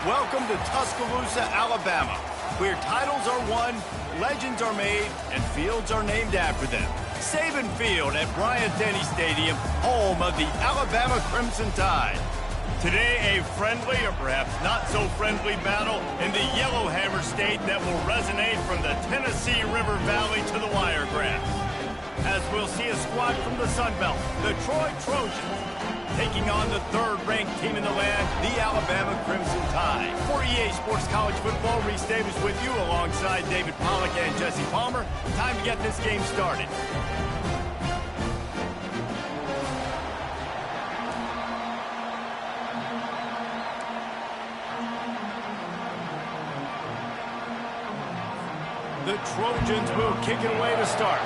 Welcome to Tuscaloosa, Alabama, where titles are won, legends are made, and fields are named after them. Saban Field at Bryant-Denny Stadium, home of the Alabama Crimson Tide. Today, a friendly or perhaps not so friendly battle in the Yellowhammer State that will resonate from the Tennessee River Valley to the Wiregrass. As we'll see a squad from the Sun Belt, the Troy Trojans, taking on the third-ranked team in the land, the Alabama Crimson Tide. For EA Sports College Football, Reese Davis with you alongside David Pollack and Jesse Palmer. Time to get this game started. The Trojans will kick it away to start.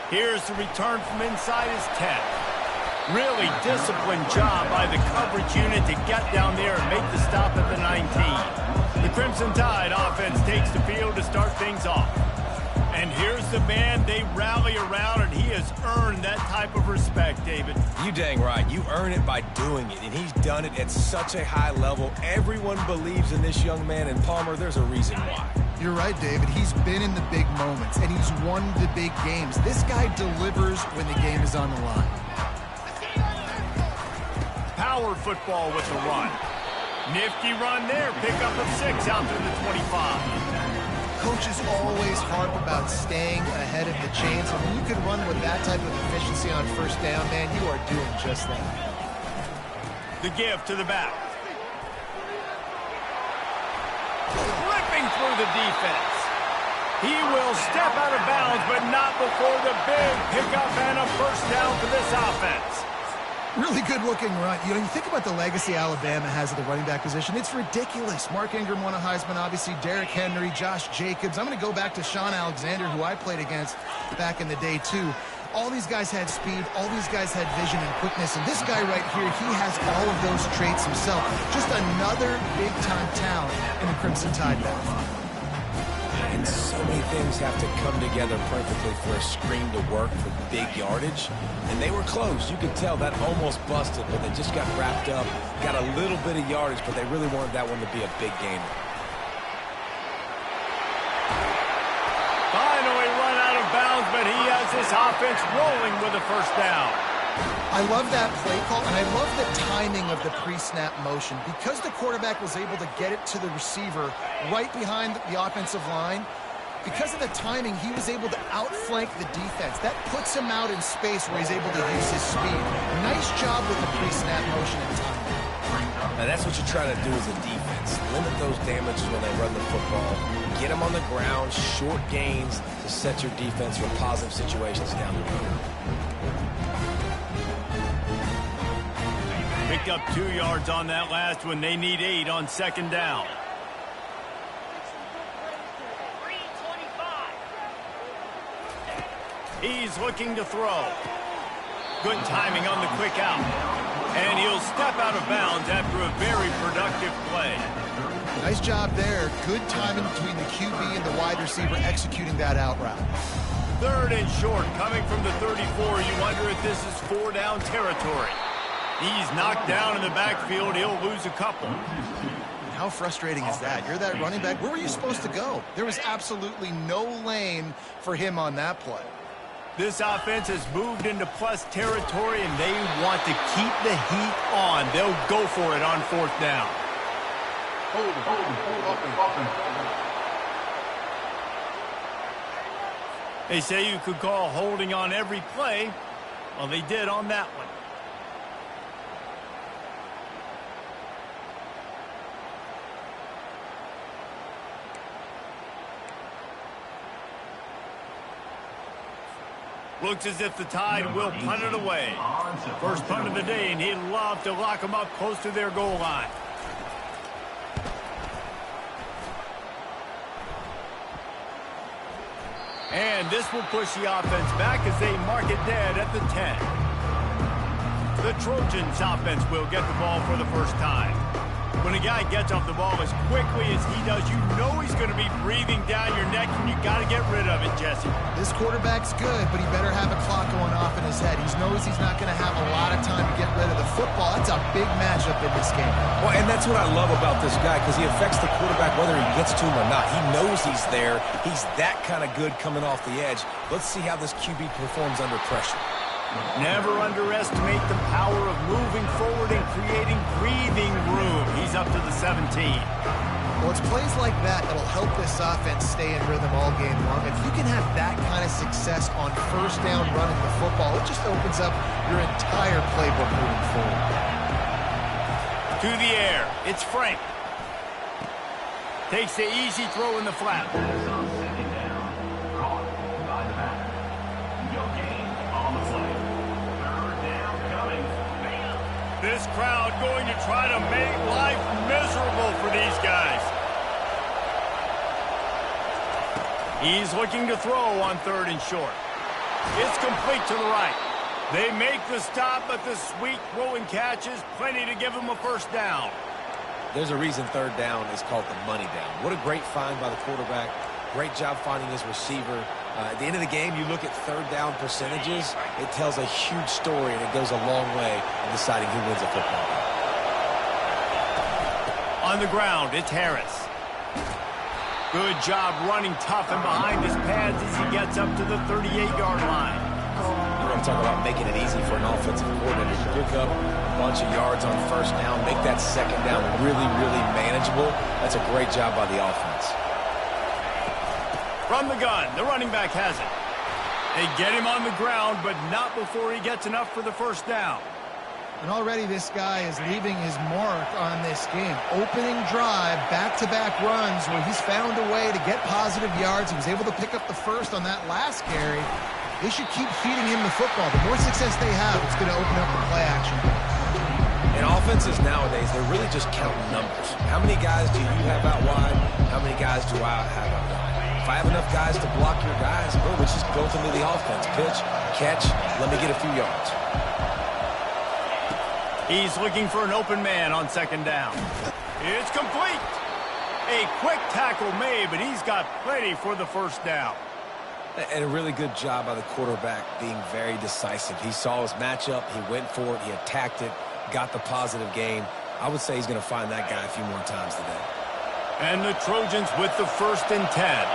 Here's the return from inside his 10. Really disciplined job by the coverage unit to get down there and make the stop at the 19. The Crimson Tide offense takes the field to start things off. And here's the man they rally around, and he has earned that type of respect, David. You dang right. You earn it by doing it, and he's done it at such a high level. Everyone believes in this young man, and Palmer, there's a reason why. You're right, David. He's been in the big moments, and he's won the big games. This guy delivers when the game is on the line. Power football with the run. Nifty run there. Pickup of 6 out to the 25. Coaches always harp about staying ahead of the chains, and when you can run with that type of efficiency on first down, man, you are doing just that. The give to the back. Ripping through the defense. He will step out of bounds, but not before the big pickup and a first down for this offense. Really good-looking run. You think about the legacy Alabama has at the running back position. It's ridiculous. Mark Ingram won a Heisman, obviously. Derrick Henry, Josh Jacobs. I'm going to go back to Sean Alexander, who I played against back in the day, too. All these guys had speed. All these guys had vision and quickness. And this guy right here, he has all of those traits himself. Just another big-time talent in the Crimson Tide backfield. And so many things have to come together perfectly for a screen to work for big yardage. And they were close. You could tell that almost busted, but they just got wrapped up, got a little bit of yardage, but they really wanted that one to be a big gainer. Finally run out of bounds, but he has this offense rolling with a first down. I love that play call, and I love the timing of the pre-snap motion. Because the quarterback was able to get it to the receiver right behind the offensive line, because of the timing, he was able to outflank the defense. That puts him out in space where he's able to use his speed. Nice job with the pre-snap motion and timing. Now that's what you're trying to do as a defense. Limit those damages when they run the football. Get them on the ground, short gains to set your defense for positive situations down the road. Picked up 2 yards on that last one. They need 8 on second down. He's looking to throw. Good timing on the quick out. And he'll step out of bounds after a very productive play. Nice job there. Good timing between the QB and the wide receiver executing that out route. Third and short coming from the 34. You wonder if this is 4-down territory. He's knocked down in the backfield. He'll lose a couple. How frustrating is that? You're that running back. Where were you supposed to go? There was absolutely no lane for him on that play. This offense has moved into plus territory, and they want to keep the heat on. They'll go for it on 4th down. They say you could call holding on every play. Well, they did on that one. Looks as if the Tide will punt it away. First punt of the day, and he'd love to lock them up close to their goal line. And this will push the offense back as they mark it dead at the 10. The Trojans offense will get the ball for the first time. When a guy gets off the ball as quickly as he does, you know he's going to be breathing down your neck, and you got to get rid of it, Jesse. This quarterback's good, but he better have a clock going off in his head. He's no knows he's not going to have a lot of time to get rid of the football. That's a big matchup in this game. Well, and that's what I love about this guy, because he affects the quarterback whether he gets to him or not. He knows he's there. He's that kind of good coming off the edge. Let's see how this QB performs under pressure. Never underestimate the power of moving forward and creating breathing room. He's up to the 17. Well, it's plays like that that'll help this offense stay in rhythm all game long. If you can have that kind of success on first down running the football, it just opens up your entire playbook moving forward. To the air, it's Frank. Takes the easy throw in the flat. This crowd going to try to make life miserable for these guys. He's looking to throw on 3rd and short. It's complete to the right. They make the stop, but the sweet throw and catch is plenty to give him a first down. There's a reason 3rd down is called the money down. What a great find by the quarterback. Great job finding his receiver. At the end of the game, you look at 3rd down percentages. It tells a huge story, and it goes a long way in deciding who wins a football game. On the ground, it's Harris. Good job running tough and behind his pads as he gets up to the 38-yard line. You want to talk about making it easy for an offensive coordinator to pick up a bunch of yards on first down, make that 2nd down really, really manageable. That's a great job by the offense. From the gun, the running back has it. They get him on the ground, but not before he gets enough for the first down. And already this guy is leaving his mark on this game. Opening drive, back-to-back runs where he's found a way to get positive yards. He was able to pick up the first on that last carry. They should keep feeding him the football. The more success they have, it's going to open up the play action. In offenses nowadays, they're really just counting numbers. How many guys do you have out wide? How many guys do I have out wide? If I have enough guys to block your guys, boom, it's just built into the offense. Pitch, catch, let me get a few yards. He's looking for an open man on 2nd down. It's complete. A quick tackle made, but he's got plenty for the first down. And a really good job by the quarterback being very decisive. He saw his matchup, he went for it, he attacked it, got the positive gain. I would say he's going to find that guy a few more times today. And the Trojans with the 1st and 10.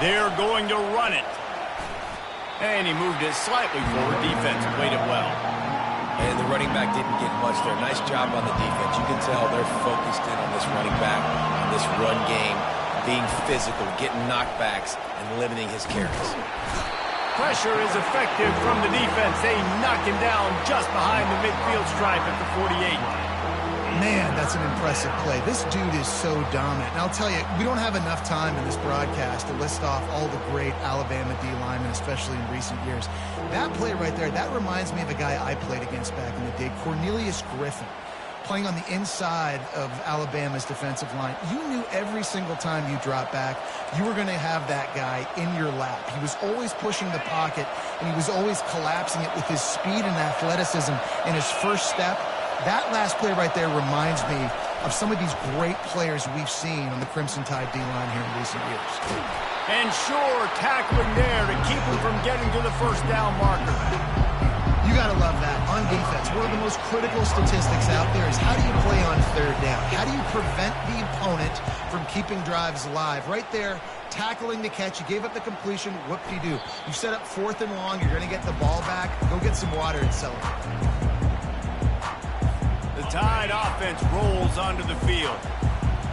They're going to run it. And he moved it slightly forward. Defense played it well. And the running back didn't get much there. Nice job on the defense. You can tell they're focused in on this running back, on this run game, being physical, getting knockbacks, and limiting his carries. Pressure is effective from the defense. They knock him down just behind the midfield stripe at the 48. Man, that's an impressive play. This dude is so dominant. And I'll tell you, we don't have enough time in this broadcast to list off all the great Alabama D linemen, especially in recent years. That play right there, that reminds me of a guy I played against back in the day, Cornelius Griffin, playing on the inside of Alabama's defensive line. You knew every single time you dropped back, you were going to have that guy in your lap. He was always pushing the pocket, and he was always collapsing it with his speed and athleticism in his first step. That last play right there reminds me of some of these great players we've seen on the Crimson Tide D-line here in recent years. And sure, tackling there to keep him from getting to the first down marker. You got to love that. On defense, one of the most critical statistics out there is how do you play on 3rd down? How do you prevent the opponent from keeping drives alive? Right there, tackling the catch. You gave up the completion. Whoop-de-doo. You set up 4th and long. You're going to get the ball back. Go get some water and celebrate. The Tide offense rolls onto the field.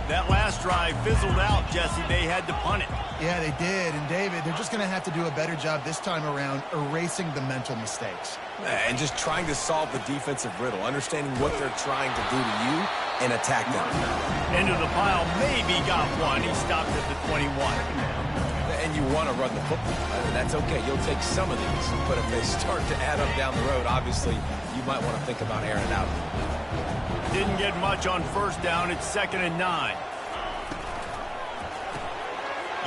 That last drive fizzled out, Jesse. They had to punt it. Yeah, they did. And, David, they're just going to have to do a better job this time around erasing the mental mistakes. And just trying to solve the defensive riddle, understanding what they're trying to do to you and attack them. Into the pile, maybe got one. He stopped at the 21. And you want to run the football. That's okay. You'll take some of these. But if they start to add up down the road, obviously, you might want to think about airing it out. Didn't get much on first down. It's 2nd and 9.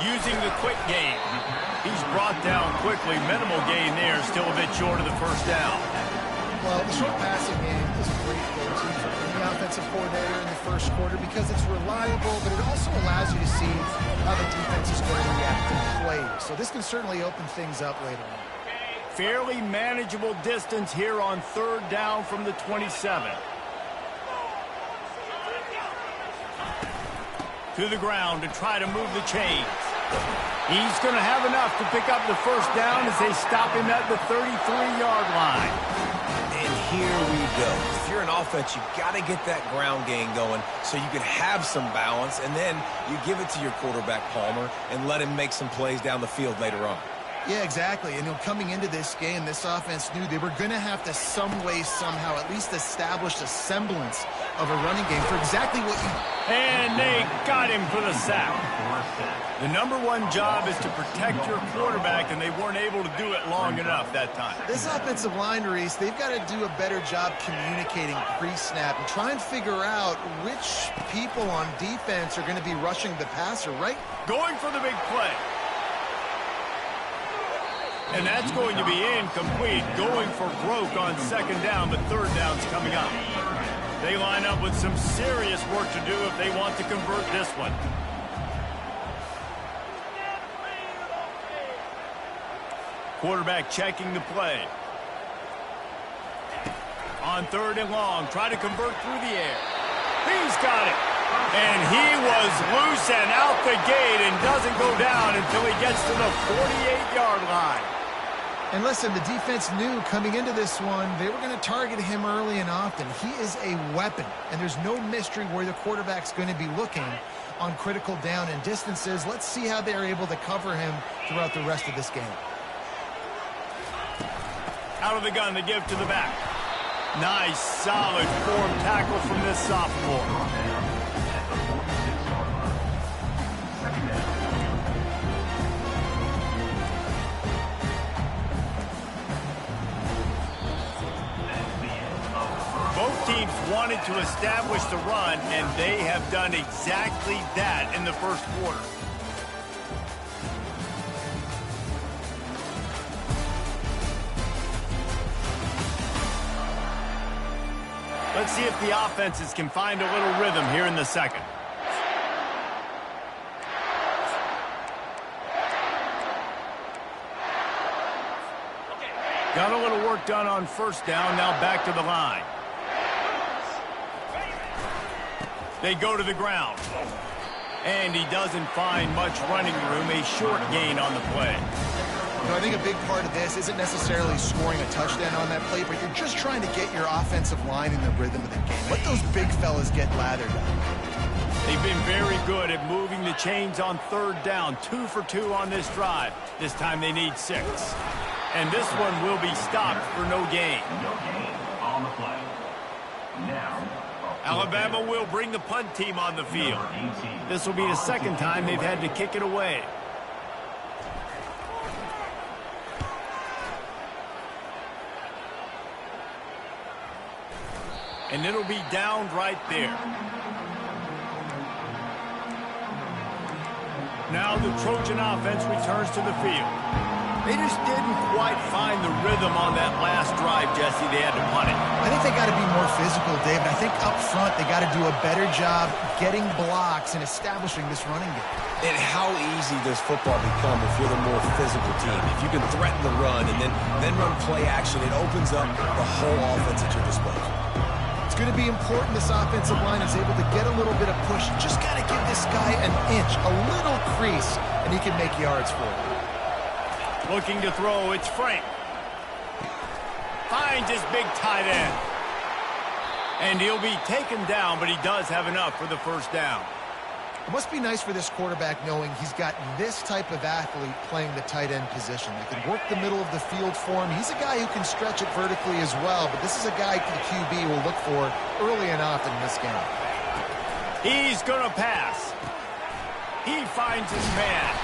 Using the quick game. He's brought down quickly. Minimal gain there. Still a bit short of the first down. Well, the short passing game is a great go-to for any offensive coordinator in the first quarter because it's reliable, but it also allows you to see how the defense is going to react to plays. So this can certainly open things up later on. Fairly manageable distance here on 3rd down from the 27. To the ground to try to move the chains. He's going to have enough to pick up the first down as they stop him at the 33-yard line. And here we go. If you're an offense, you got to get that ground game going so you can have some balance, and then you give it to your quarterback, Palmer, and let him make some plays down the field later on. Yeah, exactly. And coming into this game, this offense knew they were going to have to some way, somehow, at least establish a semblance of a running game for exactly what you... And they got him for the sack. The #1 job is to protect your quarterback, and they weren't able to do it long enough that time. This offensive line, Reese, they've got to do a better job communicating pre-snap and try and figure out which people on defense are going to be rushing the passer, right? Going for the big play. And that's going to be incomplete. Going for broke on 2nd down, but 3rd down's coming up. They line up with some serious work to do if they want to convert this one. Quarterback checking the play. On 3rd and long, try to convert through the air. He's got it. And he was loose and out the gate and doesn't go down until he gets to the 48-yard line. And listen, the defense knew coming into this one, they were going to target him early and often. He is a weapon, and there's no mystery where the quarterback's going to be looking on critical down and distances. Let's see how they're able to cover him throughout the rest of this game. Out of the gun to give to the back. Nice, solid form tackle from this sophomore. Both teams wanted to establish the run, and they have done exactly that in the first quarter. Let's see if the offenses can find a little rhythm here in the second. Got a little work done on 1st down, now back to the line. They go to the ground. And he doesn't find much running room, a short gain on the play. I think a big part of this isn't necessarily scoring a touchdown on that play, but you're just trying to get your offensive line in the rhythm of the game. Let those big fellas get lathered up. They've been very good at moving the chains on 3rd down. 2 for 2 on this drive. This time they need 6. And this one will be stopped for no gain. No gain on the play. Now, Alabama will bring the punt team on the field. This will be the 2nd time they've had to kick it away. And it'll be downed right there. Now the Trojan offense returns to the field. They just didn't quite find the rhythm on that last drive, Jesse. They had to punt it. I think they got to be more physical, David. I think up front they got to do a better job getting blocks and establishing this running game. And how easy does football become if you're the more physical team? If you can threaten the run and then run play action, it opens up the whole offense at your disposal. It's going to be important this offensive line is able to get a little bit of push. Just got to give this guy an inch, a little crease, and he can make yards for it. Looking to throw, it's Frank. Finds his big tight end. And he'll be taken down, but he does have enough for the 1st down. It must be nice for this quarterback knowing he's got this type of athlete playing the tight end position. They can work the middle of the field for him. He's a guy who can stretch it vertically as well, but this is a guy the QB will look for early and often in this game. He's going to pass. He finds his man.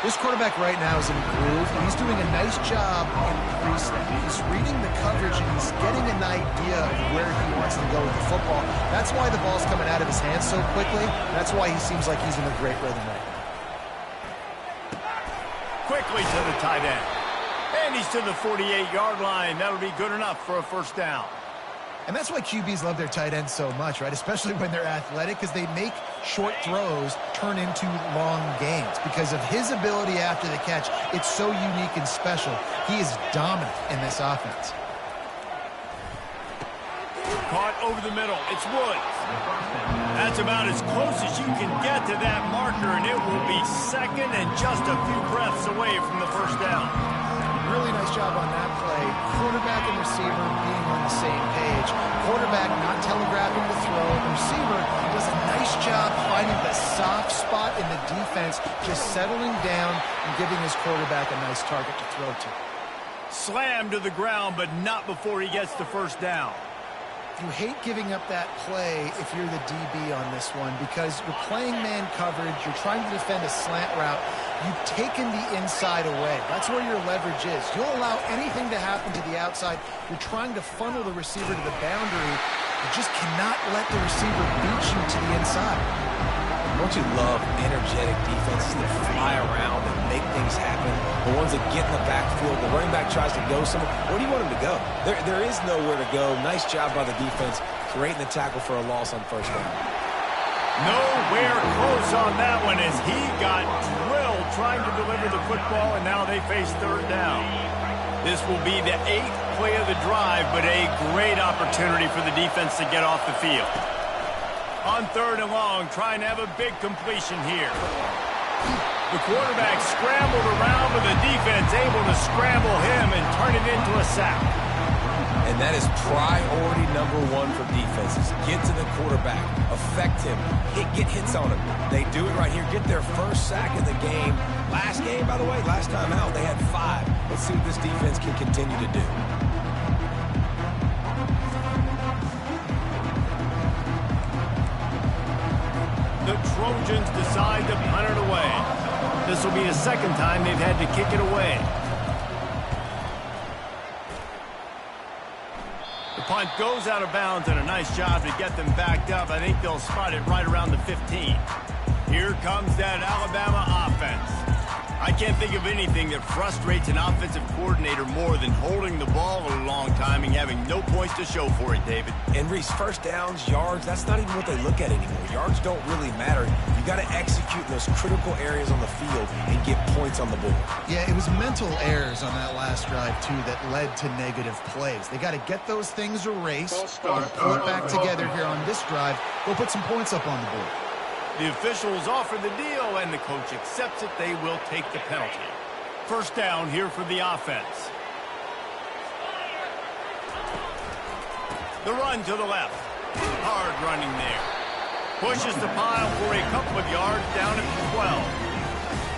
This quarterback right now is in a groove, and he's doing a nice job in pre-snap. He's reading the coverage, and he's getting an idea of where he wants to go with the football. That's why the ball's coming out of his hands so quickly. That's why he seems like he's in a great rhythm right now. Quickly to the tight end. And he's to the 48-yard line. That'll be good enough for a first down. And that's why QBs love their tight ends so much, right? Especially when they're athletic, because they make short throws turn into long gains. Because of his ability after the catch, it's so unique and special. He is dominant in this offense. Caught over the middle. It's Woods. That's about as close as you can get to that marker, and it will be second and just a few breaths away from the first down. Really nice job on that play. Quarterback and receiver being on the same page. Quarterback not telegraphing the throw. The receiver does a nice job finding the soft spot in the defense, just settling down and giving his quarterback a nice target to throw to. Slammed to the ground, but not before he gets the first down. You hate giving up that play if you're the DB on this one because you're playing man coverage, you're trying to defend a slant route, you've taken the inside away. That's where your leverage is. You'll allow anything to happen to the outside. You're trying to funnel the receiver to the boundary. You just cannot let the receiver beat you to the inside. Don't you love energetic defenses that fly around and make things happen? The ones that get in the backfield, the running back tries to go somewhere. Where do you want him to go? There is nowhere to go. Nice job by the defense creating the tackle for a loss on first down. Nowhere close on that one as he got drilled trying to deliver the football, and now they face third down. This will be the 8th play of the drive, but a great opportunity for the defense to get off the field. On third and long, trying to have a big completion here. The quarterback scrambled around, but the defense able to scramble him and turn it into a sack. And that is priority number 1 for defenses. Get to the quarterback, affect him, get hits on him. They do it right here. Get their first sack of the game. Last game, by the way, last time out, they had 5. Let's see what this defense can continue to do. The Trojans decide to punt it away. This will be the second time they've had to kick it away. The punt goes out of bounds, and a nice job to get them backed up. I think they'll spot it right around the 15. Here comes that Alabama offense. I can't think of anything that frustrates an offensive coordinator more than holding the ball a long time and having no points to show for it, David. And Reese, first downs, yards, that's not even what they look at anymore. Yards don't really matter. You got to execute in those critical areas on the field and get points on the board. Yeah, it was mental errors on that last drive, too, that led to negative plays. They got to get those things erased, pull it back together here on this drive, go put some points up on the board. The officials offer the deal, and the coach accepts it. They will take the penalty. First down here for the offense. The run to the left. Hard running there. Pushes the pile for a couple of yards down at the 12.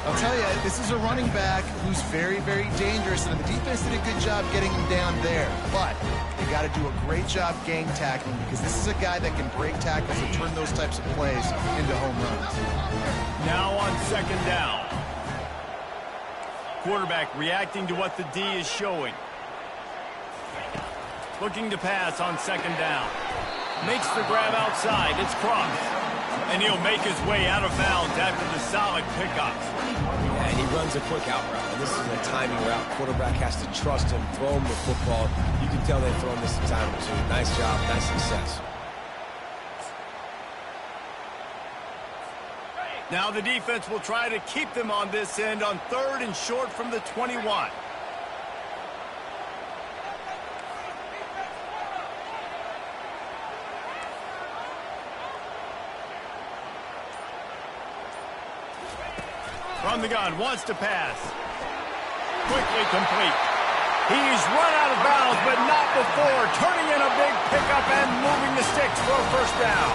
I'll tell you, this is a running back who's very, very dangerous, and the defense did a good job getting him down there. But you got to do a great job gang tackling because this is a guy that can break tackles and turn those types of plays into home runs. Now on second down. Quarterback reacting to what the D is showing. Looking to pass on second down. Makes the grab outside. It's crossed. And he'll make his way out of bounds after the solid pickup. Yeah, and he runs a quick out route. And this is a timing route. Quarterback has to trust him, throw him the football. You can tell they've thrown this a time or two. Nice job, nice success. Now the defense will try to keep them on this end on third and short from the 21. From the gun, wants to pass. Quickly complete. He's run out of bounds, but not before turning in a big pickup and moving the sticks for a first down.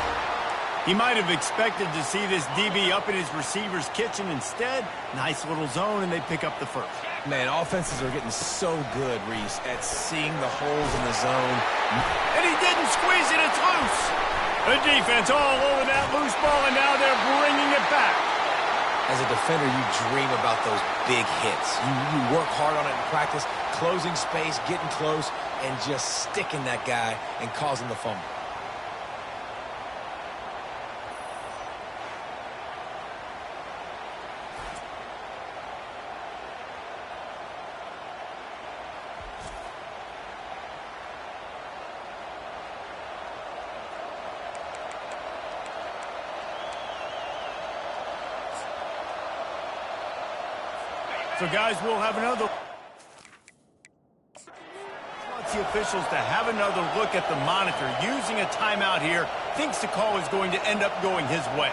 He might have expected to see this DB up in his receiver's kitchen. Instead, nice little zone, and they pick up the first. Man, offenses are getting so good, Reese, at seeing the holes in the zone. And he didn't squeeze it, it's loose. The defense all over that loose ball, and now they're bringing it back. As a defender, you dream about those big hits. You work hard on it in practice, closing space, getting close, and just sticking that guy and causing the fumble. So, guys, we'll have another... Wants the officials to have another look at the monitor. Using a timeout here, thinks the call is going to end up going his way.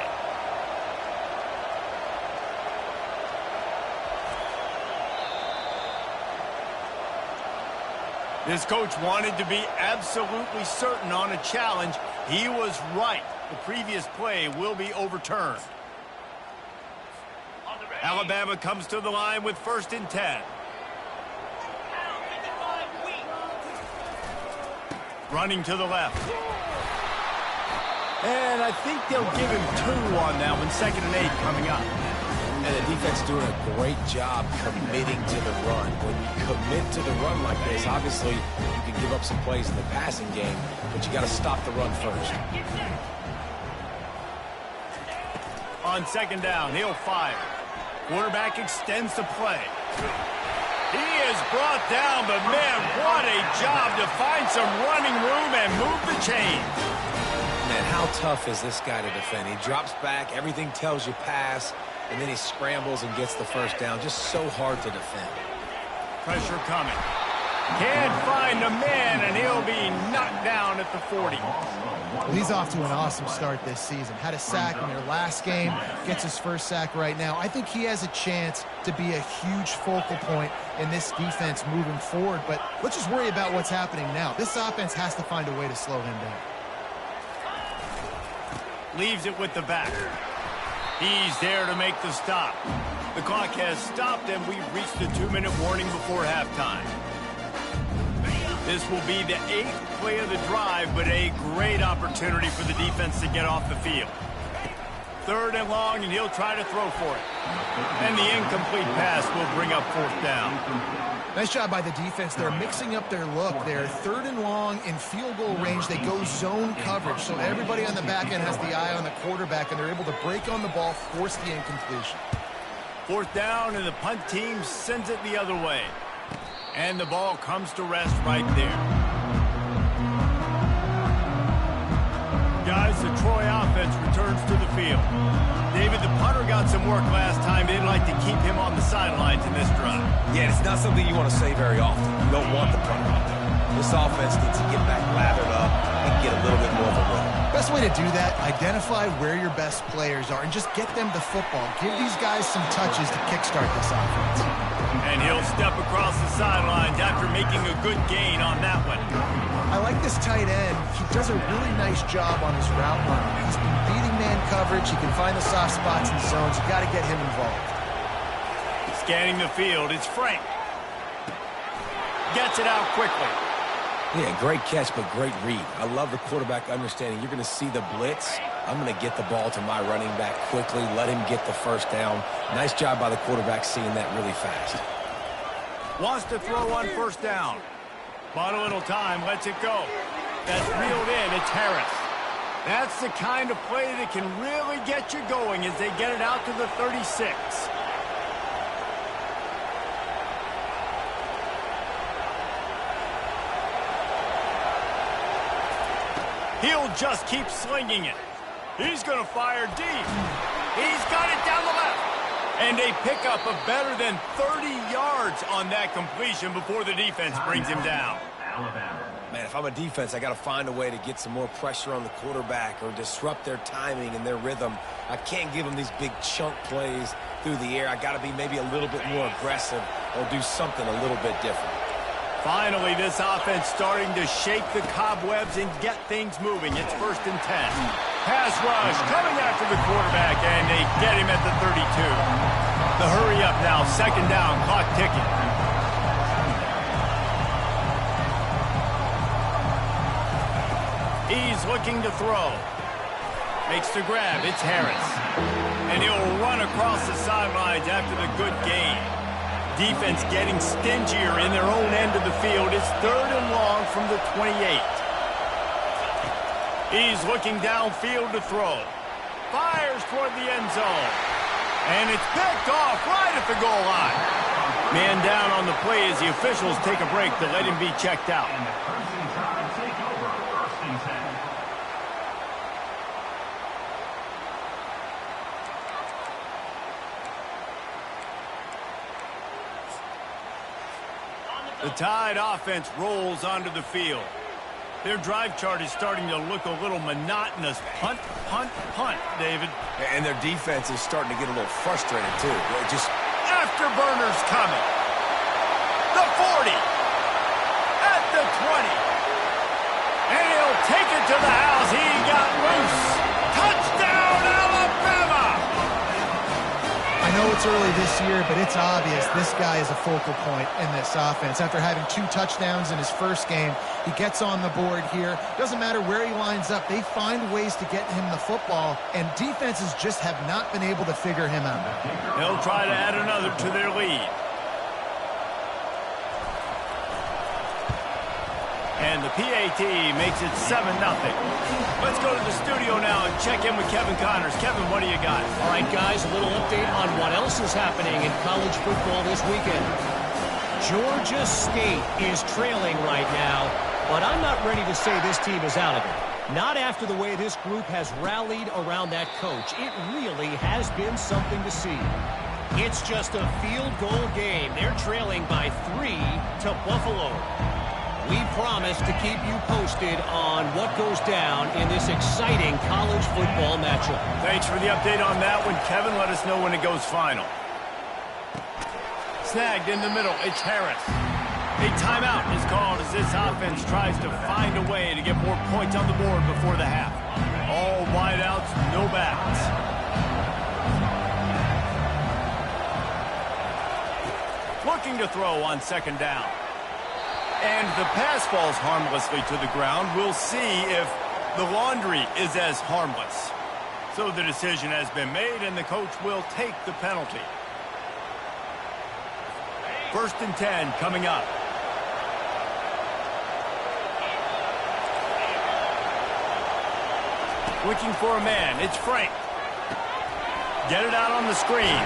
This coach wanted to be absolutely certain on a challenge. He was right. The previous play will be overturned. Alabama comes to the line with 1st and 10. Running to the left. And I think they'll give him 2 on that one. 2nd and 8 coming up. And the defense doing a great job committing to the run. When you commit to the run like this, obviously you can give up some plays in the passing game, but you got to stop the run first. On 2nd down, he'll fire. Quarterback extends the play. He is brought down, but man, what a job to find some running room and move the chains. Man, how tough is this guy to defend? He drops back, everything tells you pass, and then he scrambles and gets the 1st down. Just so hard to defend. Pressure coming. Can't find the man, and he'll be knocked down at the 40. Well, he's off to an awesome start this season. Had a sack in their last game, gets his 1st sack right now. I think he has a chance to be a huge focal point in this defense moving forward, but let's just worry about what's happening now. This offense has to find a way to slow him down. Leaves it with the back. He's there to make the stop. The clock has stopped, and we've reached the 2-minute warning before halftime. This will be the 8th play of the drive, but a great opportunity for the defense to get off the field. 3rd and long, and he'll try to throw for it. And the incomplete pass will bring up 4th down. Nice job by the defense. They're mixing up their look. They're 3rd and long in field goal range. They go zone coverage, so everybody on the back end has the eye on the quarterback, and they're able to break on the ball, force the incompletion. 4th down, and the punt team sends it the other way. And the ball comes to rest right there. Guys, the Troy offense returns to the field. David, the punter got some work last time. They'd like to keep him on the sidelines in this drive. Yeah, it's not something you want to say very often. You don't want the punter out there. This offense needs to get back lathered up and get a little bit more of a rhythm. Best way to do that, identify where your best players are and just get them the football. Give these guys some touches to kickstart this offense. And he'll step across the sidelines after making a good gain on that one. I like this tight end. He does a really nice job on his route running. He's been beating man coverage. He can find the soft spots and zones. You got to get him involved. Scanning the field, it's Frank. Gets it out quickly. Yeah, great catch, but great read. I love the quarterback understanding. You're going to see the blitz. I'm going to get the ball to my running back quickly, let him get the 1st down. Nice job by the quarterback seeing that really fast. Wants to throw on 1st down. Bought a little time, lets it go. That's reeled in, it's Harris. That's the kind of play that can really get you going as they get it out to the 36. He'll just keep slinging it. He's going to fire deep. He's got it down the left. And a pickup of better than 30 yards on that completion before the defense brings him down. Man, if I'm a defense, I got to find a way to get some more pressure on the quarterback or disrupt their timing and their rhythm. I can't give them these big chunk plays through the air. I got to be maybe a little bit more aggressive or do something a little bit different. Finally, this offense starting to shake the cobwebs and get things moving. It's 1st and 10. Pass rush coming after the quarterback, and they get him at the 32. The hurry up now, 2nd down, clock ticking. He's looking to throw. Makes the grab, it's Harris. And he'll run across the sidelines after the good gain. Defense getting stingier in their own end of the field. It's 3rd and long from the 28. He's looking downfield to throw. Fires toward the end zone. And it's picked off right at the goal line. Man down on the play as the officials take a break to let him be checked out. The Tide offense rolls onto the field. Their drive chart is starting to look a little monotonous. Punt, punt, punt, David. And their defense is starting to get a little frustrated, too. Just afterburners coming. The 40. At the 20. And he'll take it to the house. He got loose. Touchdown, Alabama! I know it's early this year, but it's obvious this guy is a focal point in this offense. After having 2 touchdowns in his first game, he gets on the board here. Doesn't matter where he lines up. They find ways to get him the football, and defenses just have not been able to figure him out. They'll try to add another to their lead. And the PAT makes it 7-0. Let's go to the studio now and check in with Kevin Connors. Kevin, what do you got? All right, guys, a little update on what else is happening in college football this weekend. Georgia State is trailing right now, but I'm not ready to say this team is out of it. Not after the way this group has rallied around that coach. It really has been something to see. It's just a field goal game. They're trailing by 3 to Buffalo. We promise to keep you posted on what goes down in this exciting college football matchup. Thanks for the update on that one, Kevin. Let us know when it goes final. Snagged in the middle. It's Harris. A timeout is called as this offense tries to find a way to get more points on the board before the half. All wideouts, no backs. Looking to throw on second down. And the pass falls harmlessly to the ground. We'll see if the laundry is as harmless. So the decision has been made, and the coach will take the penalty. 1st and 10 coming up. Looking for a man. It's Frank. Get it out on the screen.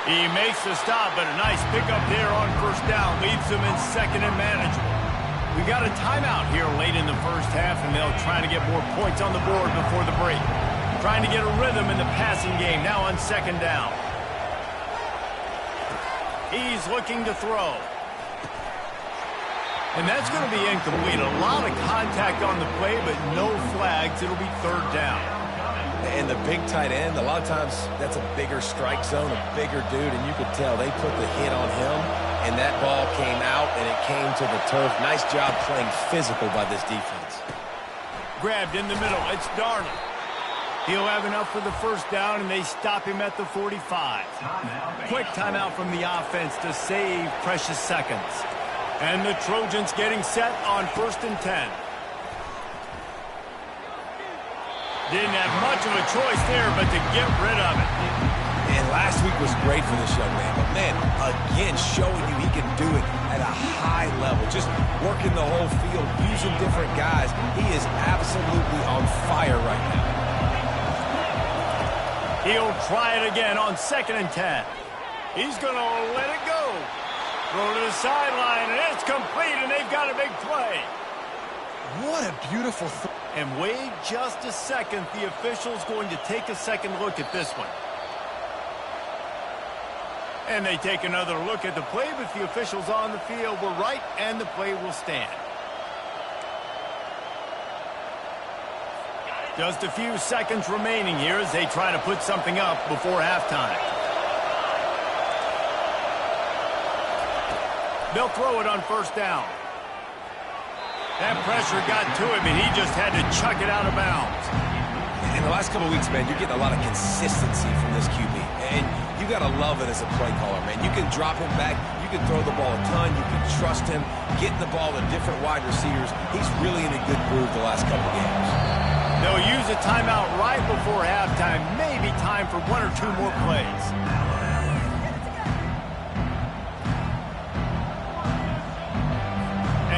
He makes the stop, but a nice pickup there on 1st down. Leaves them in 2nd and manageable. We got a timeout here late in the first half, and they'll try to get more points on the board before the break. Trying to get a rhythm in the passing game, now on 2nd down. He's looking to throw. And that's going to be incomplete. A lot of contact on the play, but no flags. It'll be 3rd down. And the big tight end, a lot of times that's a bigger strike zone, a bigger dude, and you could tell they put the hit on him, and that ball came out, and it came to the turf. Nice job playing physical by this defense. Grabbed in the middle. It's Darnold. He'll have enough for the 1st down, and they stop him at the 45. Quick timeout from the offense to save precious seconds. And the Trojans getting set on 1st and 10. Didn't have much of a choice there, but to get rid of it. And last week was great for this young man. But, man, again, showing you he can do it at a high level. Just working the whole field, using different guys. He is absolutely on fire right now. He'll try it again on 2nd and 10. He's going to let it go. Throw to the sideline, and it's complete, and they've got a big play. What a beautiful throw. And wait just a second. The official's going to take a second look at this one. And they take another look at the play, but the officials on the field were right, and the play will stand. Just a few seconds remaining here as they try to put something up before halftime. They'll throw it on 1st down. That pressure got to him, and he just had to chuck it out of bounds. In the last couple of weeks, man, you're getting a lot of consistency from this QB. And you got to love it as a play caller, man. You can drop him back. You can throw the ball a ton. You can trust him. Getting the ball to different wide receivers. He's really in a good groove the last couple of games. They'll use a timeout right before halftime. Maybe time for 1 or 2 more plays.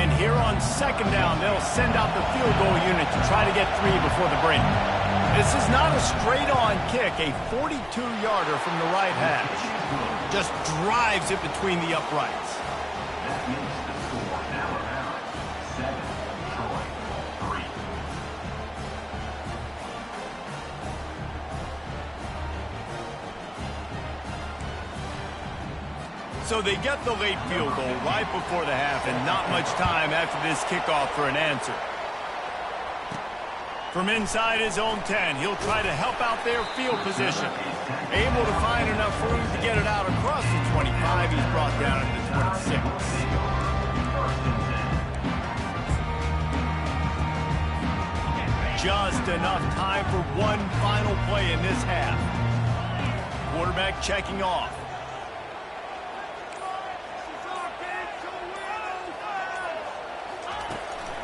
And here on 2nd down, they'll send out the field goal unit to try to get 3 before the break. This is not a straight-on kick, a 42-yarder from the right hash. Just drives it between the uprights. That makes the score Alabama 7, Troy 3. So they get the late field goal right before the half and not much time after this kickoff for an answer. From inside his own 10, he'll try to help out their field position. Able to find enough room to get it out across the 25. He's brought down to the 26. Just enough time for one final play in this half. Quarterback checking off.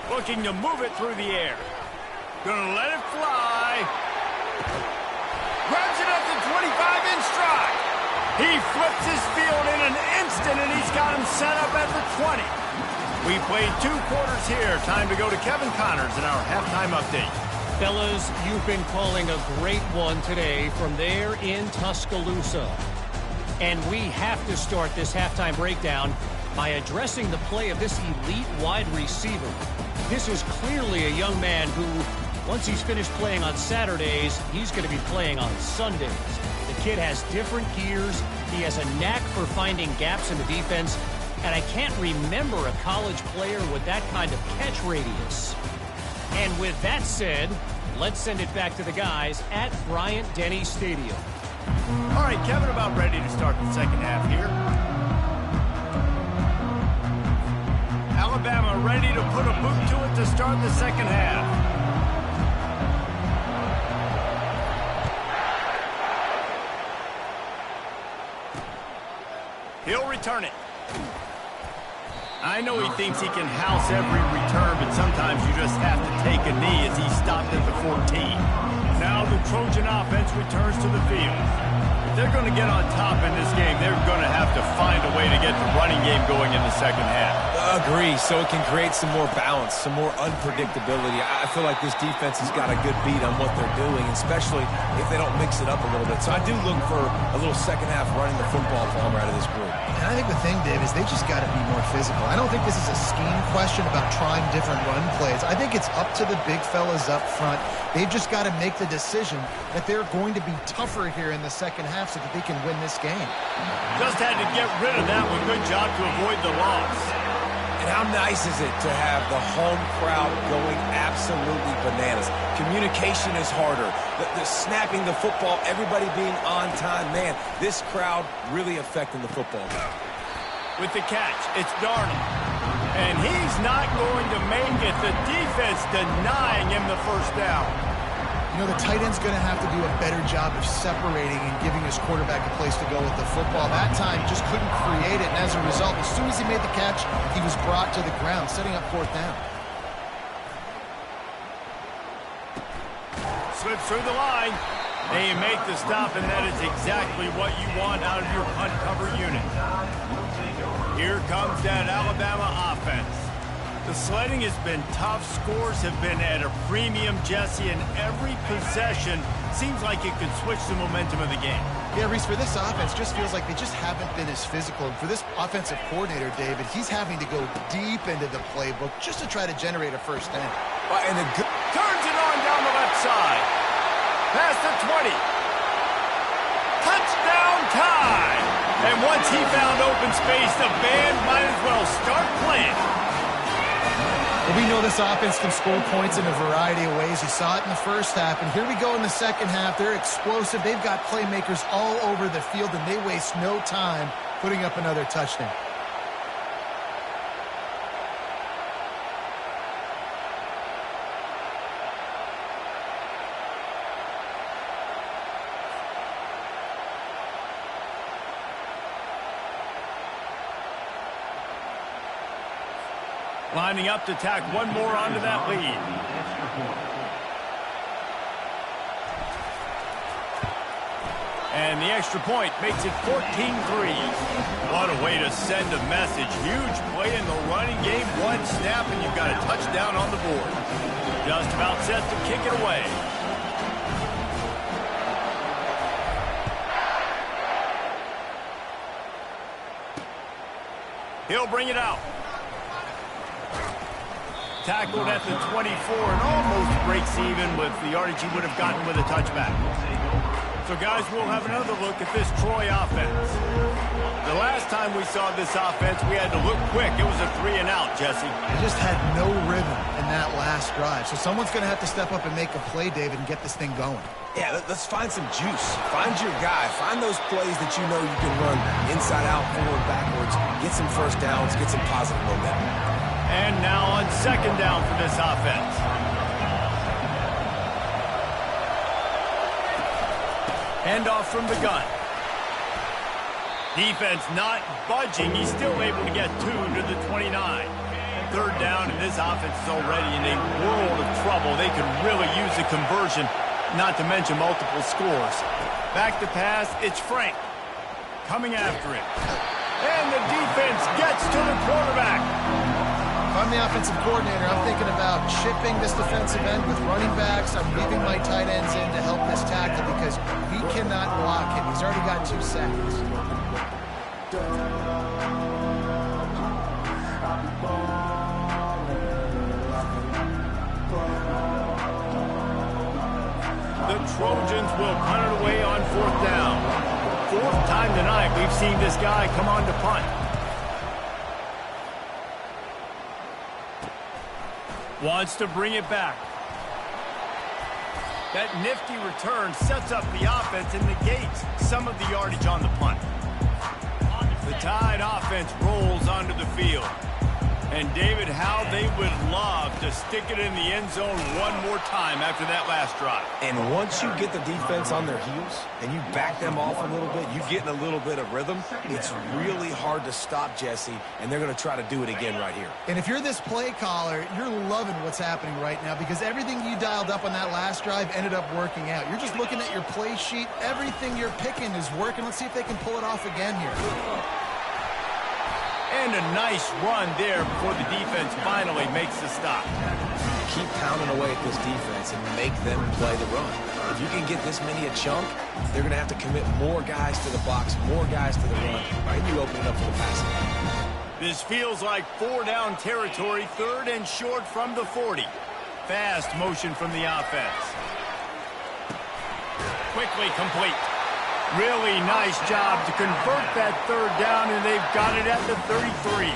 Looking to move it through the air. Gonna let it fly. Grabs it at the 25 in stride. He flips his field in an instant, and he's got him set up at the 20. We played 2 quarters here. Time to go to Kevin Connors in our halftime update. Fellas, you've been calling a great one today from there in Tuscaloosa. And we have to start this halftime breakdown by addressing the play of this elite wide receiver. This is clearly a young man who, once he's finished playing on Saturdays, he's going to be playing on Sundays. The kid has different gears. He has a knack for finding gaps in the defense. And I can't remember a college player with that kind of catch radius. And with that said, let's send it back to the guys at Bryant-Denny Stadium. All right, Kevin, about ready to start the second half here. Alabama ready to put a boot to it to start the second half. He'll return it. I know he thinks he can house every return, but sometimes you just have to take a knee as he stopped at the 14. Now the Trojan offense returns to the field. If they're going to get on top in this game, they're going to have to find a way to get the running game going in the second half. Agree, so it can create some more balance, some more unpredictability. I feel like this defense has got a good beat on what they're doing, especially if they don't mix it up a little bit. So I do look for a little second half running the football farmer out of this group. And I think the thing, Dave, is they just got to be more physical. I don't think this is a scheme question about trying different run plays. I think it's up to the big fellas up front. They've just got to make the decision that they're going to be tougher here in the second half so that they can win this game. Just had to get rid of that one. Good job to avoid the loss. And how nice is it to have the home crowd going absolutely bananas? Communication is harder. The snapping the football, everybody being on time. Man, this crowd really affecting the football game. With the catch, it's Darnold. And he's not going to make it. The defense denying him the first down. You know, the tight end's going to have to do a better job of separating and giving his quarterback a place to go with the football. That time, just couldn't create it, and as a result, as soon as he made the catch, he was brought to the ground, setting up 4th down. Slips through the line. They make the stop, and that is exactly what you want out of your punt cover unit. Here comes that Alabama offense. The sledding has been tough. Scores have been at a premium, Jesse, and every possession seems like it could switch the momentum of the game. Yeah, Reese, for this offense, just feels like they just haven't been as physical. And for this offensive coordinator, David, he's having to go deep into the playbook just to try to generate a first down. Turns it on down the left side. Past the 20. Touchdown time! And once he found open space, the band might as well start playing. Well, we know this offense can score points in a variety of ways. You saw it in the first half, and here we go in the second half. They're explosive. They've got playmakers all over the field, and they waste no time putting up another touchdown. Lining up to tack one more onto that lead. And the extra point makes it 14-3. What a way to send a message. Huge play in the running game. One snap and you've got a touchdown on the board. Just about set to kick it away. He'll bring it out. Tackled at the 24 and almost breaks even with the yardage he would have gotten with a touchback. So, guys, we'll have another look at this Troy offense. The last time we saw this offense, we had to look quick. It was a 3-and-out, Jesse. They just had no rhythm in that last drive. So someone's going to have to step up and make a play, David, and get this thing going. Yeah, let's find some juice. Find your guy. Find those plays that you know you can run inside out, forward, backwards. Get some first downs. Get some positive momentum. And now on second down for this offense. Handoff from the gun. Defense not budging. He's still able to get 2 to the 29. Third down, and this offense is already in a world of trouble. They could really use a conversion, not to mention multiple scores. Back to pass, it's Frank. Coming after it. And the defense gets to the quarterback. If I'm the offensive coordinator, I'm thinking about chipping this defensive end with running backs. I'm leaving my tight ends in to help this tackle because he cannot block him. He's already got 2 sacks. The Trojans will punt it away on 4th down. 4th time tonight we've seen this guy come on to punt. Wants to bring it back. That nifty return sets up the offense and negates some of the yardage on the punt. The Tide offense rolls onto the field. And, David, how they would love to stick it in the end zone one more time after that last drive. And once you get the defense on their heels and you back them off a little bit, you get in a little bit of rhythm, it's really hard to stop, Jesse, and they're going to try to do it again right here. And if you're this play caller, you're loving what's happening right now because everything you dialed up on that last drive ended up working out. You're just looking at your play sheet. Everything you're picking is working. Let's see if they can pull it off again here. And a nice run there before the defense finally makes the stop. Keep pounding away at this defense and make them play the run. If you can get this many a chunk, they're going to have to commit more guys to the box, more guys to the run, and you open it up for the passing. This feels like 4-down territory, 3rd and short from the 40. Fast motion from the offense. Quickly complete. Really nice job to convert that 3rd down, and they've got it at the 33.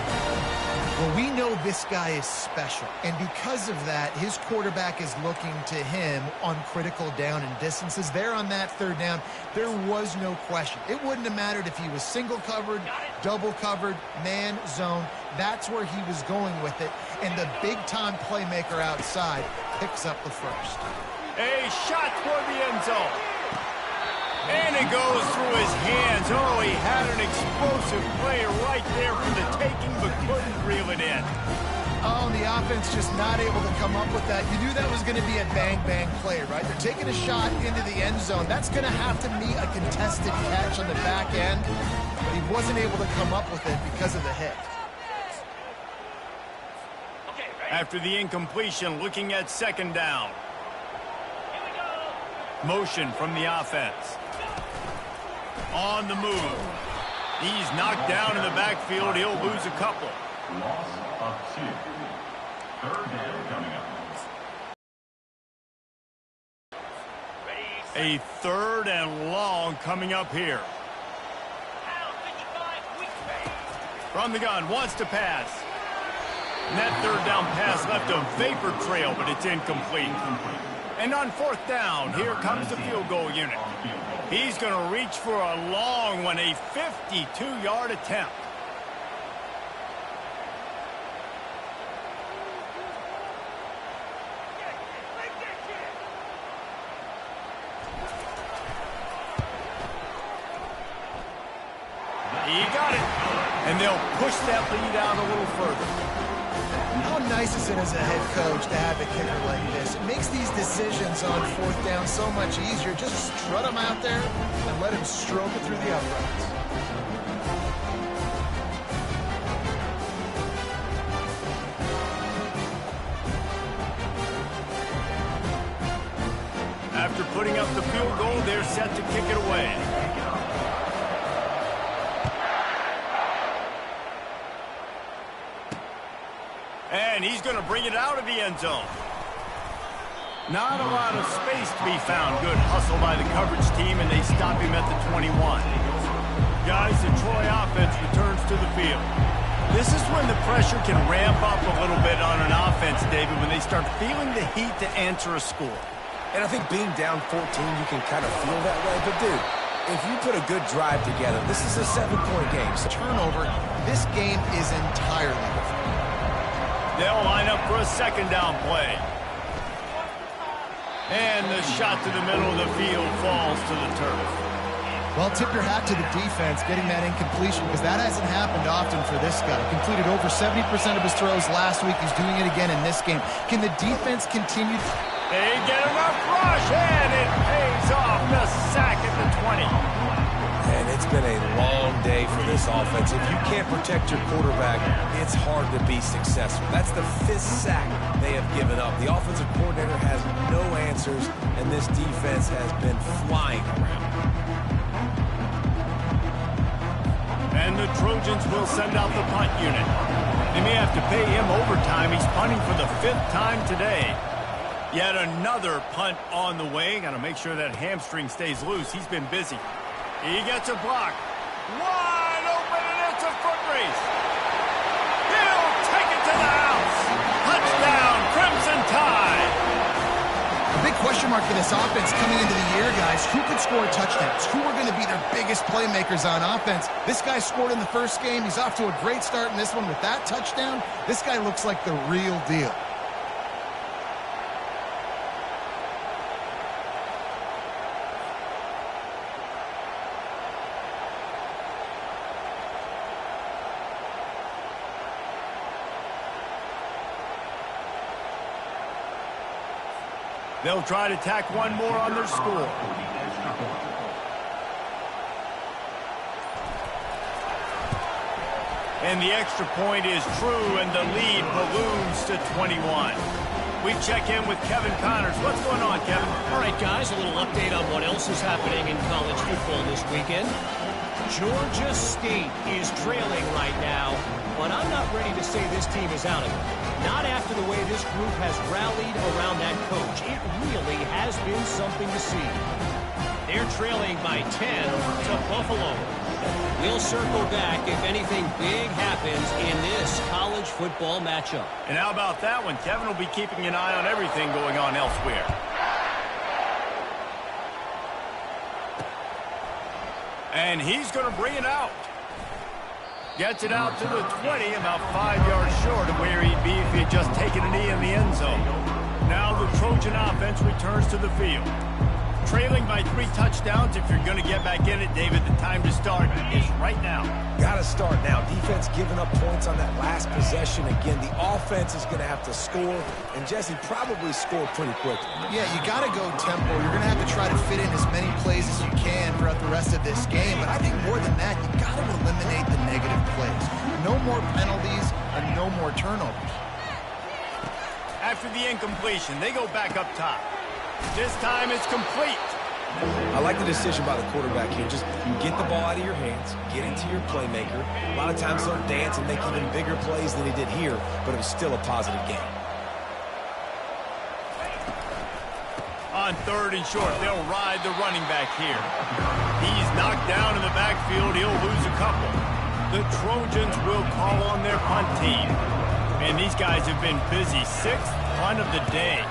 Well, we know this guy is special, and because of that, his quarterback is looking to him on critical down and distances. There on that 3rd down, there was no question. It wouldn't have mattered if he was single covered, double covered, man, zone. That's where he was going with it, and the big-time playmaker outside picks up the first. A shot toward the end zone. And it goes through his hands. Oh, he had an explosive play right there for the taking, but couldn't reel it in. Oh, and the offense just not able to come up with that. You knew that was going to be a bang-bang play, right? They're taking a shot into the end zone. That's going to have to meet a contested catch on the back end, but he wasn't able to come up with it because of the hit. After the incompletion, looking at 2nd down. Motion from the offense. On the move. He's knocked down in the backfield. He'll lose a couple. Loss of 2. 3rd down coming up. A 3rd and long coming up here. From the gun, wants to pass. And that 3rd down pass left a vapor trail, but it's incomplete. And on 4th down, here comes the field goal unit. He's going to reach for a long one, a 52-yard attempt. He got it. And they'll push that lead out a little further. How nice is it as a head coach to have a kicker like this? It makes these decisions on 4th down so much easier. Just strut him out there and let him stroke it through the uprights. After putting up the field goal, they're set to kick it away. And he's going to bring it out of the end zone. Not a lot of space to be found. Good hustle by the coverage team, and they stop him at the 21. Guys, the Troy offense returns to the field. This is when the pressure can ramp up a little bit on an offense, David, when they start feeling the heat to answer a score. And I think being down 14, you can kind of feel that way. But, dude, if you put a good drive together, this is a 7-point game. So Turnover, this game is entirely different. They'll line up for a second down play. And the shot to the middle of the field falls to the turf. Well, tip your hat to the defense getting that incompletion because that hasn't happened often for this guy. Completed over 70% of his throws last week. He's doing it again in this game. Can the defense continue? They get enough rush, and it pays off. The sack at the 20. And it's been a long day for this offense. If you can't protect your quarterback, it's hard to be successful. That's the 5th sack they have given up. The offensive coordinator has no answers, and this defense has been flying around. And the Trojans will send out the punt unit. They may have to pay him overtime. He's punting for the 5th time today. Yet another punt on the way. Got to make sure that hamstring stays loose. He's been busy. He gets a block. Wide open, and it's a foot race. He'll take it to the house. Touchdown, Crimson Tide. A big question mark for this offense coming into the year, guys. Who could score touchdowns? Who are going to be their biggest playmakers on offense? This guy scored in the first game. He's off to a great start in this one with that touchdown. This guy looks like the real deal. They'll try to tack one more on their score. And the extra point is true, and the lead balloons to 21. We check in with Kevin Connors. What's going on, Kevin? All right, guys, a little update on what else is happening in college football this weekend. Georgia State is trailing right now, but I'm not ready to say this team is out of it. Not after the way this group has rallied around that coach. It really has been something to see. They're trailing by 10 to Buffalo. We'll circle back if anything big happens in this college football matchup. And how about that one? Kevin will be keeping an eye on everything going on elsewhere. And he's going to bring it out. Gets it out to the 20, about 5 yards short of where he'd be if he had just taken a knee in the end zone. Now the Trojan offense returns to the field. Trailing by 3 touchdowns. If you're going to get back in it, David, the time to start is right now. Got to start now. Defense giving up points on that last possession. Again, the offense is going to have to score, and Jesse probably score pretty quickly. Yeah, you got to go tempo. You're going to have to try to fit in as many plays as you can throughout the rest of this game. But I think more than that, you got to eliminate the negative plays. No more penalties and no more turnovers. After the incompletion, they go back up top. This time it's complete. I like the decision by the quarterback here. Just get the ball out of your hands, get into your playmaker. A lot of times he'll dance and make even bigger plays than he did here, but it was still a positive game. On 3rd and short, they'll ride the running back here. He's knocked down in the backfield. He'll lose a couple. The Trojans will call on their punt team. And these guys have been busy. 6th punt of the day.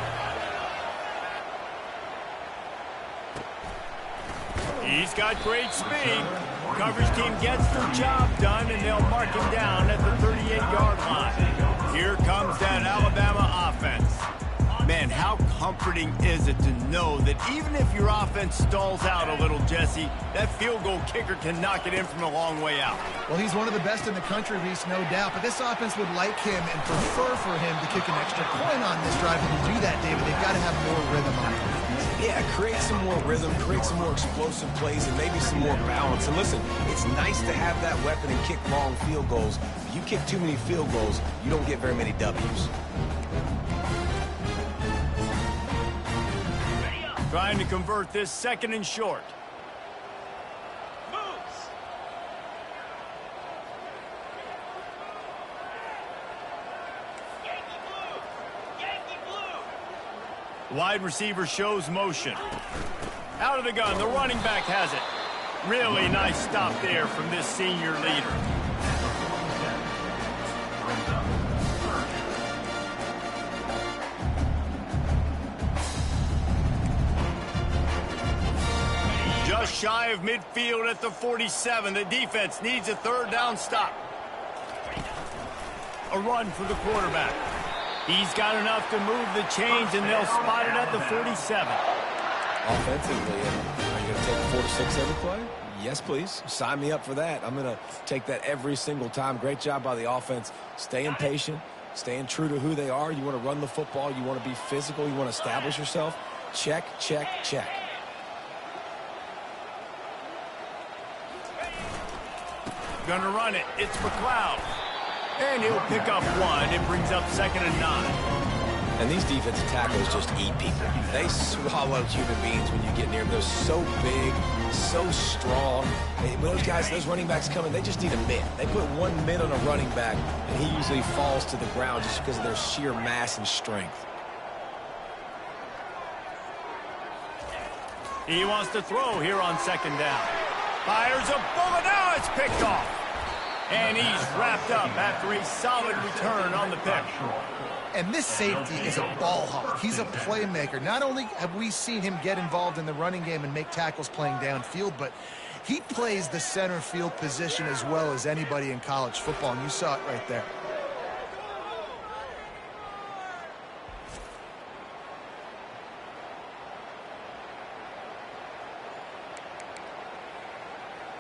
He's got great speed. Coverage team gets the job done, and they'll mark him down at the 38-yard line. Here comes that Alabama offense. Man, how comforting is it to know that even if your offense stalls out a little, Jesse, that field goal kicker can knock it in from a long way out. Well, he's one of the best in the country, Reese, no doubt. But this offense would like him and prefer for him to kick an extra point on this drive. And to do that, David, they've got to have more rhythm on it. Yeah, create some more rhythm, create some more explosive plays, and maybe some more balance. And listen, it's nice to have that weapon and kick long field goals. If you kick too many field goals, you don't get very many W's. Trying to convert this 2nd and short. Wide receiver shows motion. Out of the gun, the running back has it. Really nice stop there from this senior leader. Just shy of midfield at the 47. The defense needs a third down stop. A run for the quarterback. He's got enough to move the chains, and they'll spot it at the 47. Offensively, are you going to take 4 to 6 every play? Yes, please. Sign me up for that. I'm going to take that every single time. Great job by the offense. Staying patient, staying true to who they are. You want to run the football. You want to be physical. You want to establish yourself. Check, check, check. Gonna run it. It's McLeod. And he'll pick up one. It brings up 2nd and 9. And these defensive tackles just eat people. They swallow human beings when you get near them. They're so big, so strong. When those guys, those running backs come in, they just need a mid. They put 1 mid on a running back, and he usually falls to the ground just because of their sheer mass and strength. He wants to throw here on 2nd down. Fires a bullet. Now it's picked off. And he's wrapped up after a solid return on the pick. And this safety is a ball hawk. He's a playmaker. Not only have we seen him get involved in the running game and make tackles playing downfield, but he plays the center field position as well as anybody in college football, and you saw it right there.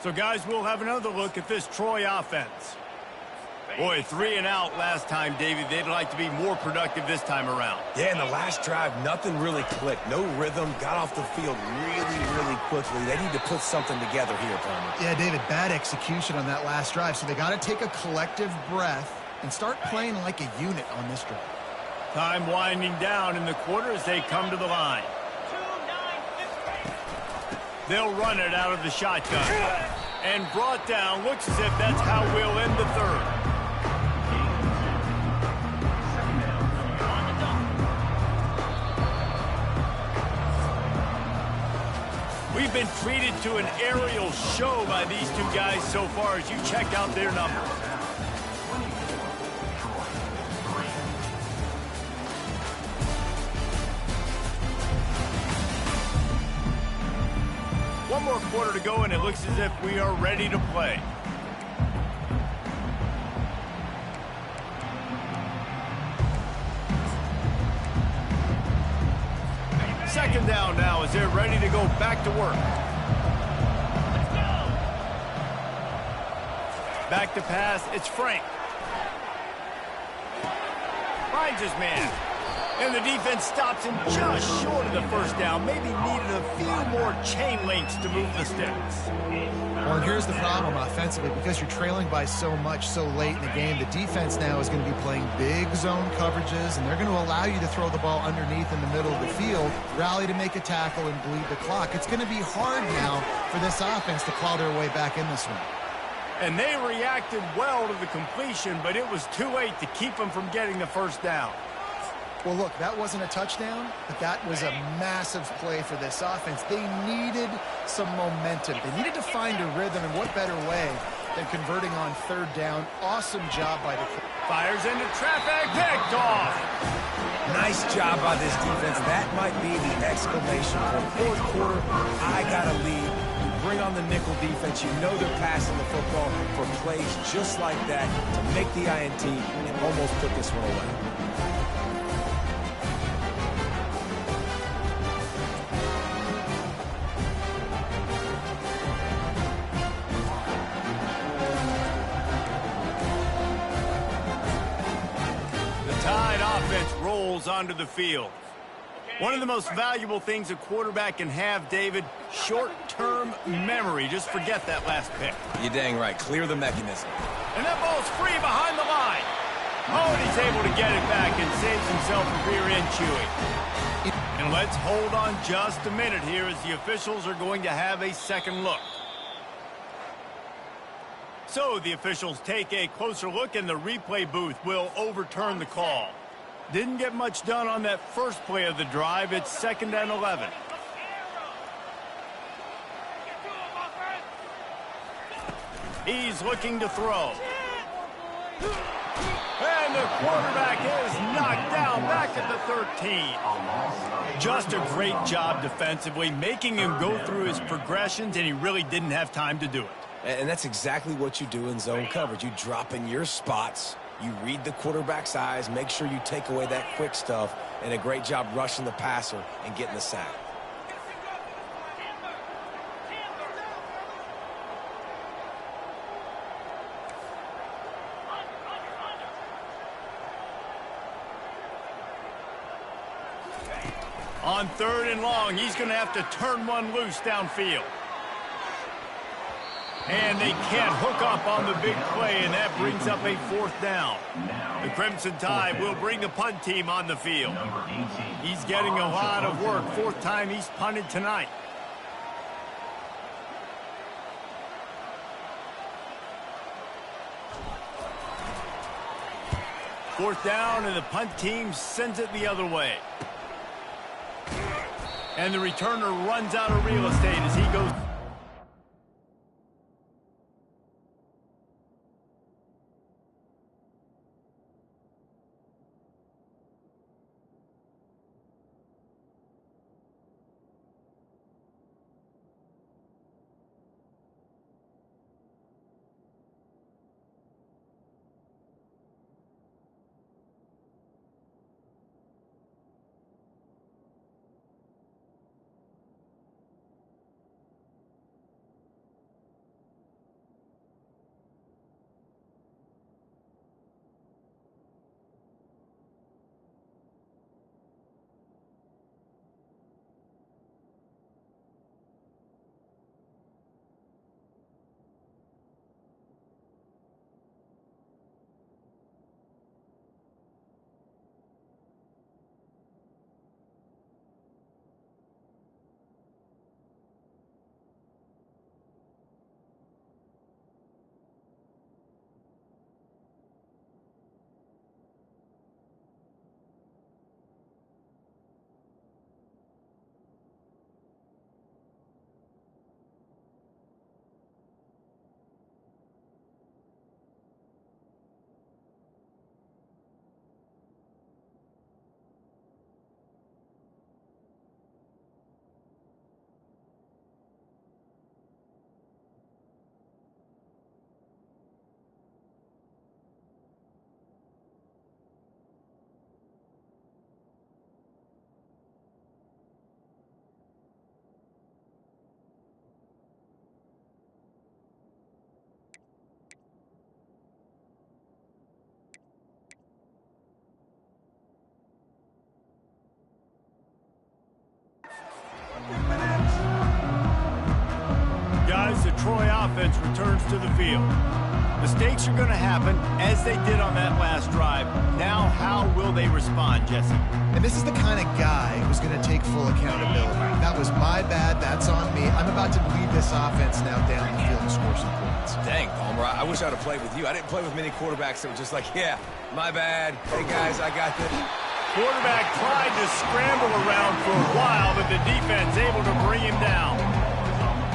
So, guys, we'll have another look at this Troy offense. Boy, 3 and out last time, David. They'd like to be more productive this time around. Yeah, in the last drive, nothing really clicked. No rhythm. Got off the field really quickly. They need to put something together here, Palmer. Yeah, David, bad execution on that last drive. So they got to take a collective breath and start playing like a unit on this drive. Time winding down in the quarter as they come to the line. They'll run it out of the shotgun. And brought down. Looks as if that's how we'll end the third. We've been treated to an aerial show by these two guys so far as you check out their numbers. One more quarter to go, and it looks as if we are ready to play. Second down now as they're ready to go back to work. Back to pass, it's Frank. Finds his man. And the defense stops him just short of the first down. Maybe needed a few more chain links to move the sticks. Well, here's the problem offensively. Because you're trailing by so much so late in the game, the defense now is going to be playing big zone coverages, and they're going to allow you to throw the ball underneath in the middle of the field, rally to make a tackle, and bleed the clock. It's going to be hard now for this offense to claw their way back in this one. And they reacted well to the completion, but it was too late to keep them from getting the first down. Well, look, that wasn't a touchdown, but that was a massive play for this offense. They needed some momentum. They needed to find a rhythm, and what better way than converting on 3rd down. Awesome job by the... Fires into traffic, picked off. Nice job by this defense. That might be the exclamation point. 4th quarter, I got a lead. You bring on the nickel defense. You know they're passing the football for plays just like that to make the INT and almost put this one away. Rolls onto the field. One of the most valuable things a quarterback can have, David, short-term memory. Just forget that last pick. You're dang right. Clear the mechanism. And that ball's free behind the line. Oh, and he's able to get it back and saves himself a rear end chewing. And let's hold on just a minute here as the officials are going to have a second look. So the officials take a closer look, and the replay booth will overturn the call. Didn't get much done on that first play of the drive. It's 2nd and 11. He's looking to throw. And the quarterback is knocked down back at the 13. Just a great job defensively, making him go through his progressions, and he really didn't have time to do it. And that's exactly what you do in zone coverage. You drop in your spots, you read the quarterback's eyes, make sure you take away that quick stuff, and a great job rushing the passer and getting the sack. On 3rd and long, he's going to have to turn one loose downfield. And they can't hook up on the big play, and that brings up a 4th down. The Crimson Tide will bring the punt team on the field. He's getting a lot of work. 4th time he's punted tonight. Fourth down, and the punt team sends it the other way. And the returner runs out of real estate as he goes. Guys, the Troy offense returns to the field. Mistakes are going to happen, as they did on that last drive. Now, how will they respond, Jesse? And this is the kind of guy who's going to take full accountability. That was my bad. That's on me. I'm about to lead this offense now down the field and score some points. Dang, Palmer, I wish I'd have played with you. I didn't play with many quarterbacks that were just like, yeah, my bad. Hey, guys, I got this. Quarterback tried to scramble around for a while, but the defense able to bring him down.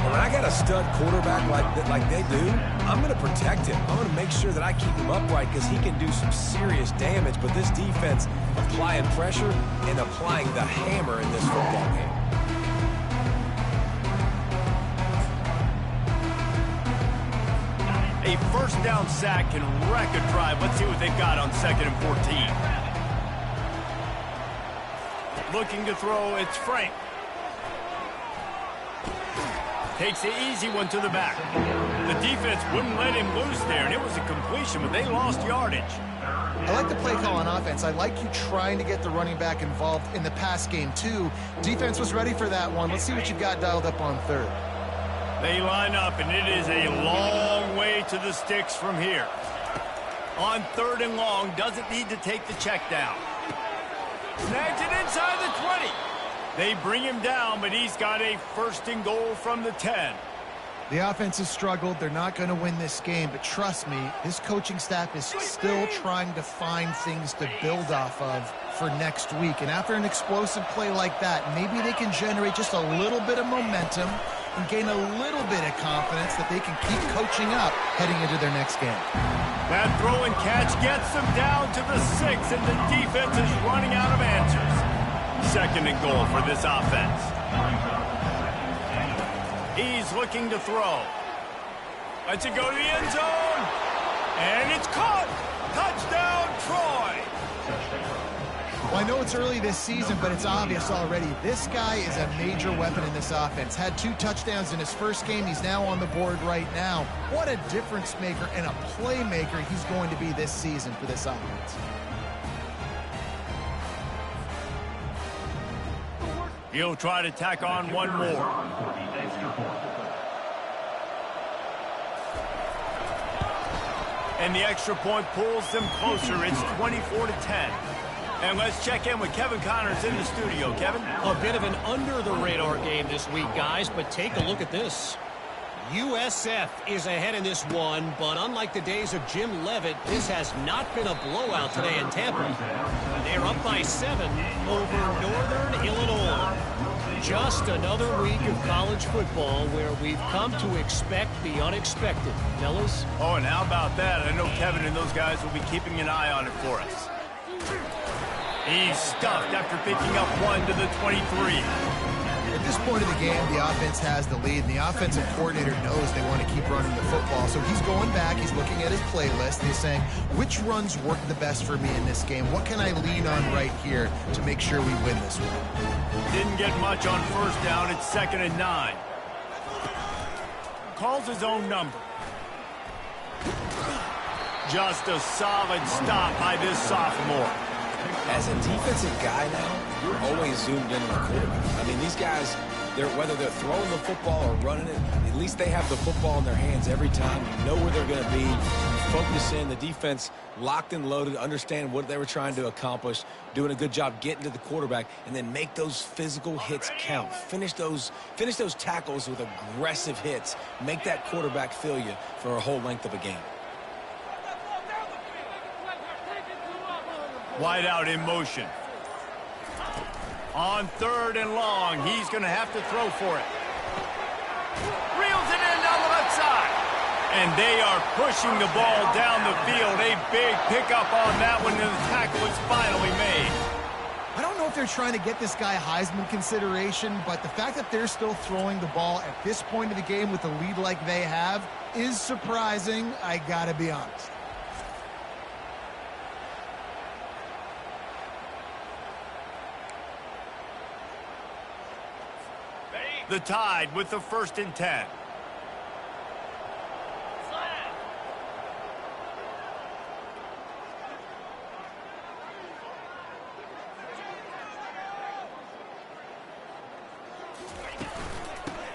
When I got a stud quarterback like they do, I'm going to protect him. I'm going to make sure that I keep him upright because he can do some serious damage. But this defense applying pressure and applying the hammer in this football game. A first down sack can wreck a drive. Let's see what they've got on 2nd and 14. Looking to throw, it's Frank. Takes the easy one to the back. The defense wouldn't let him loose there, and it was a completion, but they lost yardage. I like the play call on offense. I like you trying to get the running back involved in the pass game, too. Defense was ready for that one. Let's see what you've got dialed up on 3rd. They line up, and it is a long way to the sticks from here. On 3rd and long, doesn't need to take the check down. Snags it inside the 20. They bring him down, but he's got a 1st and goal from the 10. The offense has struggled. They're not going to win this game, but trust me, this coaching staff is still trying to find things to build off of for next week. And after an explosive play like that, maybe they can generate just a little bit of momentum and gain a little bit of confidence that they can keep coaching up heading into their next game. That throw and catch gets them down to the 6, and the defense is running out of answers. 2nd and goal for this offense. He's looking to throw. Lets it go to the end zone. And it's caught. Touchdown, Troy. Well, I know it's early this season, but it's obvious already. This guy is a major weapon in this offense. Had 2 touchdowns in his first game. He's now on the board right now. What a difference maker and a playmaker he's going to be this season for this offense. He'll try to tack on one more. And the extra point pulls them closer. It's 24-10. And let's check in with Kevin Connors in the studio. Kevin? A bit of an under-the-radar game this week, guys, but take a look at this. USF is ahead in this one, but unlike the days of Jim Leavitt, this has not been a blowout today in Tampa. They're up by 7 over Northern Illinois. Just another week of college football where we've come to expect the unexpected. Fellas? Oh, and how about that? I know Kevin and those guys will be keeping an eye on it for us. He's stuffed after picking up 1 to the 23. At this point of the game, the offense has the lead, and the offensive coordinator knows they want to keep running the football. So he's going back, he's looking at his playlist, and he's saying, which runs work the best for me in this game? What can I lean on right here to make sure we win this one? Didn't get much on 1st down. It's 2nd and 9. Calls his own number. Just a solid stop by this sophomore. As a defensive guy now, you're always zoomed in on the quarterback. I mean, these guys, whether they're throwing the football or running it, at least they have the football in their hands every time. You know where they're going to be. You focus in. The defense locked and loaded, understand what they were trying to accomplish, doing a good job getting to the quarterback, and then make those physical hits count. Finish those tackles with aggressive hits. Make that quarterback feel you for a whole length of a game. Wide out in motion. On 3rd and long, he's going to have to throw for it. Reels it in down the left side. And they are pushing the ball down the field. A big pickup on that one, and the tackle is finally made. I don't know if they're trying to get this guy Heisman consideration, but the fact that they're still throwing the ball at this point of the game with a lead like they have is surprising, I gotta be honest. The Tide with the 1st and 10.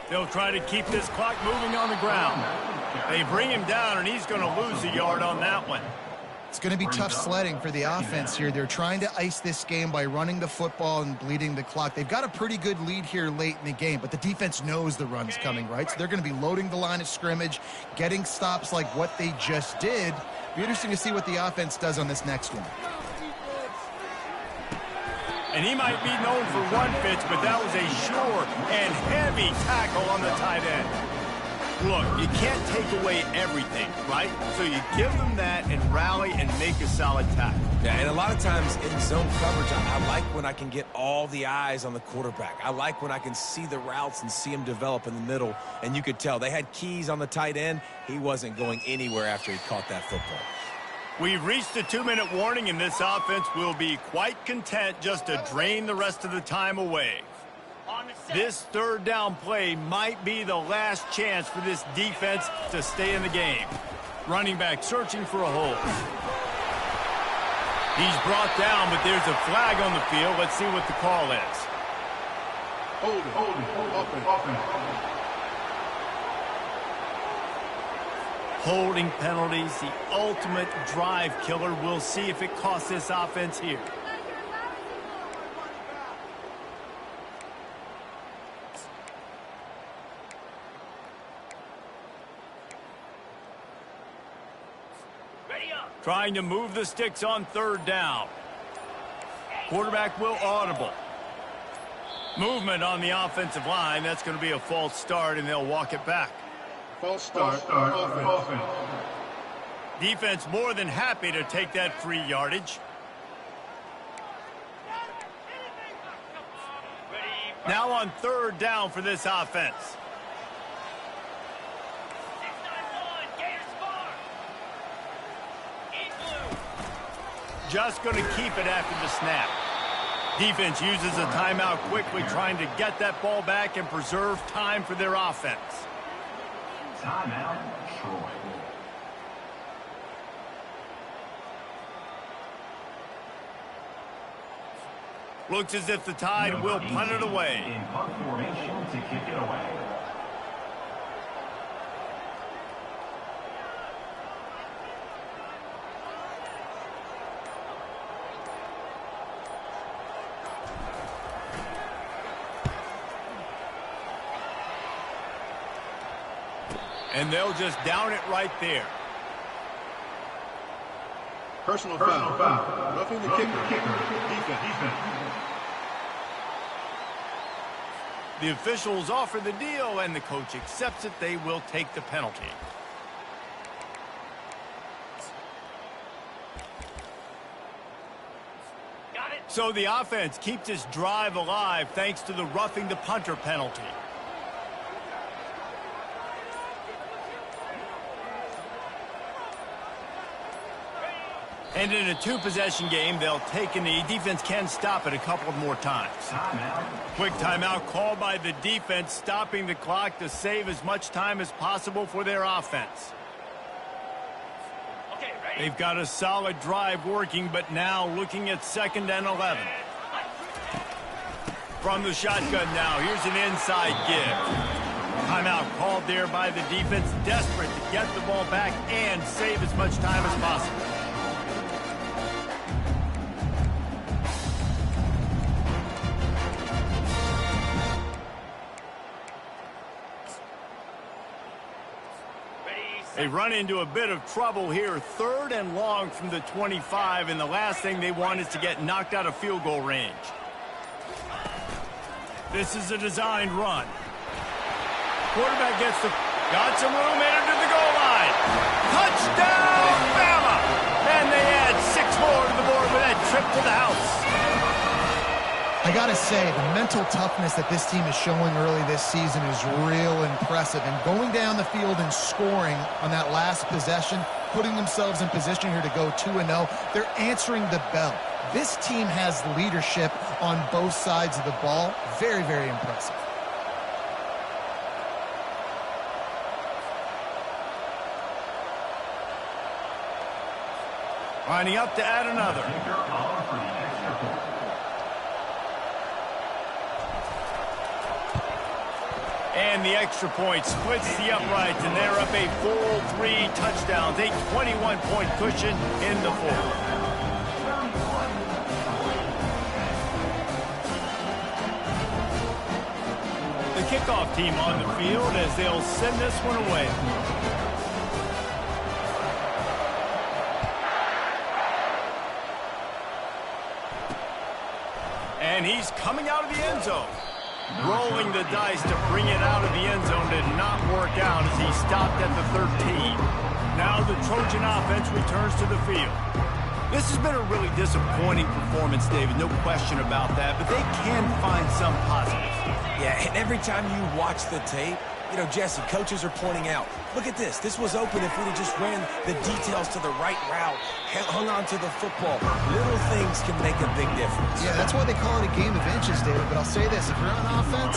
They'll try to keep this clock moving on the ground. They bring him down, and he's going to lose a yard on that one. It's going to be tough sledding for the offense here. They're trying to ice this game by running the football and bleeding the clock. They've got a pretty good lead here late in the game, but the defense knows the run's coming, right? So they're going to be loading the line of scrimmage, getting stops like what they just did. It'll be interesting to see what the offense does on this next one. And he might be known for one pitch, but that was a sure and heavy tackle on the tight end. Look, you can't take away everything, right? So you give them that and rally and make a solid tackle. Yeah, and a lot of times in zone coverage, I like when I can get all the eyes on the quarterback. I like when I can see the routes and see him develop in the middle. And you could tell they had keys on the tight end. He wasn't going anywhere after he caught that football. We've reached a 2-minute warning, and this offense will be quite content just to drain the rest of the time away. This 3rd down play might be the last chance for this defense to stay in the game. Running back searching for a hole. He's brought down, but there's a flag on the field. Let's see what the call is. Holding penalties, the ultimate drive killer. We'll see if it costs this offense here. Trying to move the sticks on third down. Quarterback will audible. Movement on the offensive line. That's going to be a false start, and they'll walk it back. False start. Offense. Defense more than happy to take that free yardage. Now on third down for this offense. Just going to keep it after the snap. Defense uses a timeout quickly, trying to get that ball back and preserve time for their offense. Timeout, Troy. Looks as if the Tide will punt it away. In punt formation to kick it away. And they'll just down it right there. Personal foul. Roughing the kicker. Defense. The officials offer the deal, and the coach accepts it. They will take the penalty. So the offense keeps this drive alive thanks to the roughing the punter penalty. And in a two-possession game, they'll take a knee. Defense can stop it a couple more times. Quick timeout called by the defense, stopping the clock to save as much time as possible for their offense. They've got a solid drive working, but now looking at 2nd and 11. From the shotgun now, here's an inside give. Timeout called there by the defense, desperate to get the ball back and save as much time as possible. They run into a bit of trouble here, 3rd and long from the 25, and the last thing they want is to get knocked out of field goal range. This is a designed run. Quarterback got some room, entered to the goal line. Touchdown, Bama! And they add 6 more to the board with that trip to the house. I gotta say, the mental toughness that this team is showing early this season is real impressive. And going down the field and scoring on that last possession, putting themselves in position here to go 2-0, they're answering the bell. This team has leadership on both sides of the ball. Very, very impressive. Lining up to add another. And the extra point splits the uprights, and they're up a full 3 touchdowns, a 21-point cushion in the 4th. The kickoff team on the field as they'll send this one away. And he's coming out of the end zone. Rolling the dice to bring it out of the end zone did not work out as he stopped at the 13. Now the Trojan offense returns to the field. This has been a really disappointing performance, David, no question about that, but they can find some positives. Yeah, and every time you watch the tape, you know, Jesse, coaches are pointing out, look at this. This was open if we'd have just ran the details to the right route, hung on to the football. Little things can make a big difference. Yeah, that's why they call it a game of inches, David. But I'll say this, if you're on offense,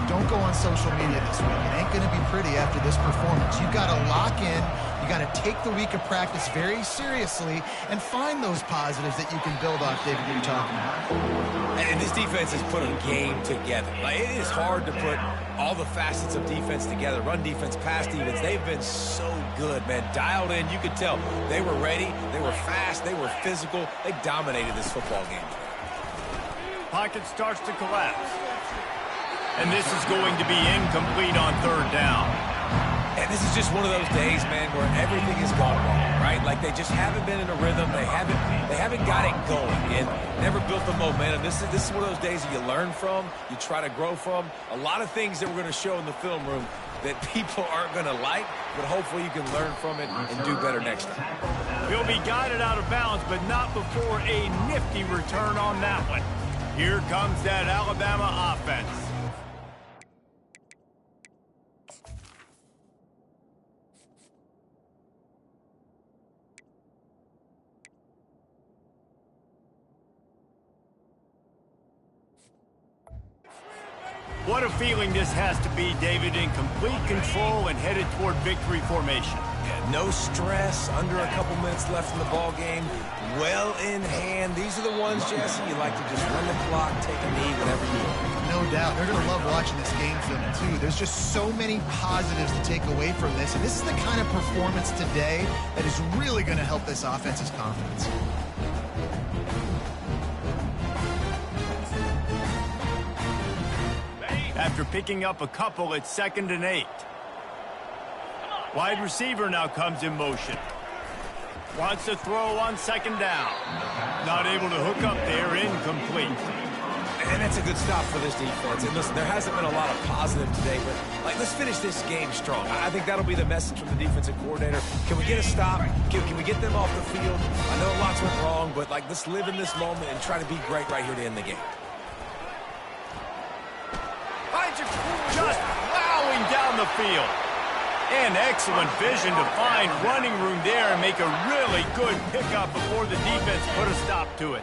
don't go on social media this week. It ain't going to be pretty after this performance. You've got to lock in. You got to take the week of practice very seriously and find those positives that you can build off, David, that you're talking about. And this defense has put a game together. Like, it is hard to put all the facets of defense together. Run defense, pass defense. They've been so good, man. Dialed in. You could tell they were ready. They were fast. They were physical. They dominated this football game. Pocket starts to collapse. And this is going to be incomplete on 3rd down. And this is just one of those days, man, where everything has gone wrong, right? right? Like they just haven't been in a rhythm. They haven't got it going and never built the momentum. This is one of those days that you learn from, you try to grow from. A lot of things that we're going to show in the film room that people aren't going to like, but hopefully you can learn from it and do better next time. He'll be guided out of bounds, but not before a nifty return on that one. Here comes that Alabama offense. What a feeling this has to be, David, in complete control and headed toward victory formation. Yeah, no stress, under a couple minutes left in the ball game, well in hand. These are the ones, Jesse, you like to just run the clock, take a knee, whatever you want. No doubt. They're going to love watching this game film, too. There's just so many positives to take away from this, and this is the kind of performance today that is really going to help this offense's confidence. After picking up a couple at 2nd and 8. Wide receiver now comes in motion. Wants to throw on 2nd down. Not able to hook up there, incomplete. And that's a good stop for this defense. And listen, there hasn't been a lot of positive today, but let's finish this game strong. I think that'll be the message from the defensive coordinator. Can we get a stop? Can we get them off the field? I know lots went wrong, but let's live in this moment and try to be great right here to end the game. Just plowing down the field. And excellent vision to find running room there and make a really good pickup before the defense put a stop to it.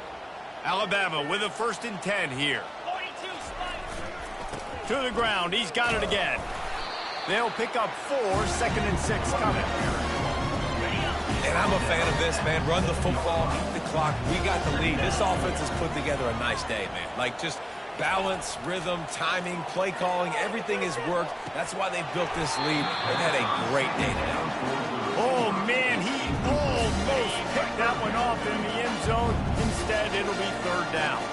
Alabama with a 1st and 10 here. To the ground. He's got it again. They'll pick up 4, 2nd and 6 coming. And I'm a fan of this, man. Run the football, keep the clock. We got the lead. This offense has put together a nice day, man. Just balance, rhythm, timing, play calling, everything has worked. That's why they built this lead. They've had a great day today. Oh, man, he almost picked that one off in the end zone. Instead, it'll be 3rd down.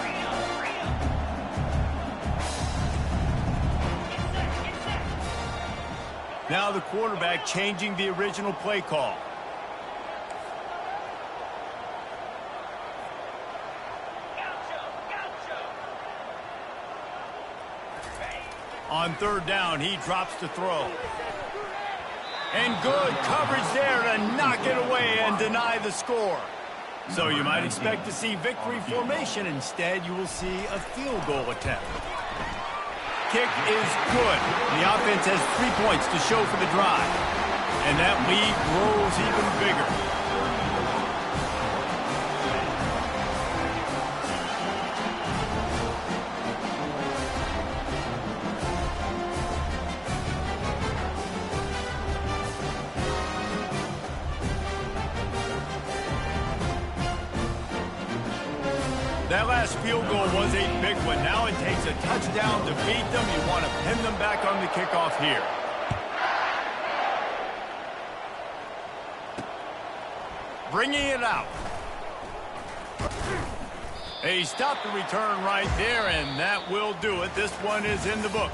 Now the quarterback changing the original play call. On 3rd down, he drops to throw. And good coverage there to knock it away and deny the score. So you might expect to see victory formation. Instead, you will see a field goal attempt. Kick is good. The offense has 3 points to show for the drive. And that lead grows even bigger. That last field goal was a big one. Now it takes a touchdown to beat them. You want to pin them back on the kickoff here. Bringing it out. He stopped the return right there, and that will do it. This one is in the book.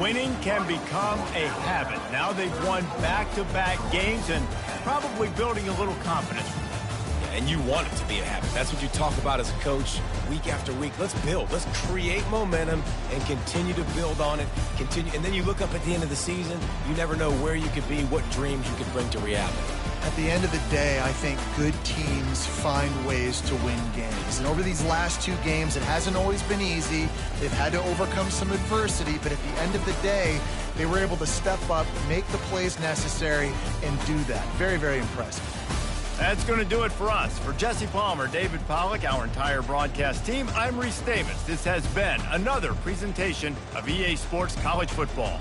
Winning can become a habit. Now they've won back-to-back games and probably building a little confidence. And you want it to be a habit. That's what you talk about as a coach week after week. Let's build. Let's create momentum and continue to build on it. And then you look up at the end of the season, you never know where you could be, what dreams you could bring to reality. At the end of the day, I think good teams find ways to win games. And over these last 2 games, it hasn't always been easy. They've had to overcome some adversity, but at the end of the day, they were able to step up, make the plays necessary, and do that. Very, very impressive. That's going to do it for us. For Jesse Palmer, David Pollack, our entire broadcast team, I'm Reese Davis. This has been another presentation of EA Sports College Football.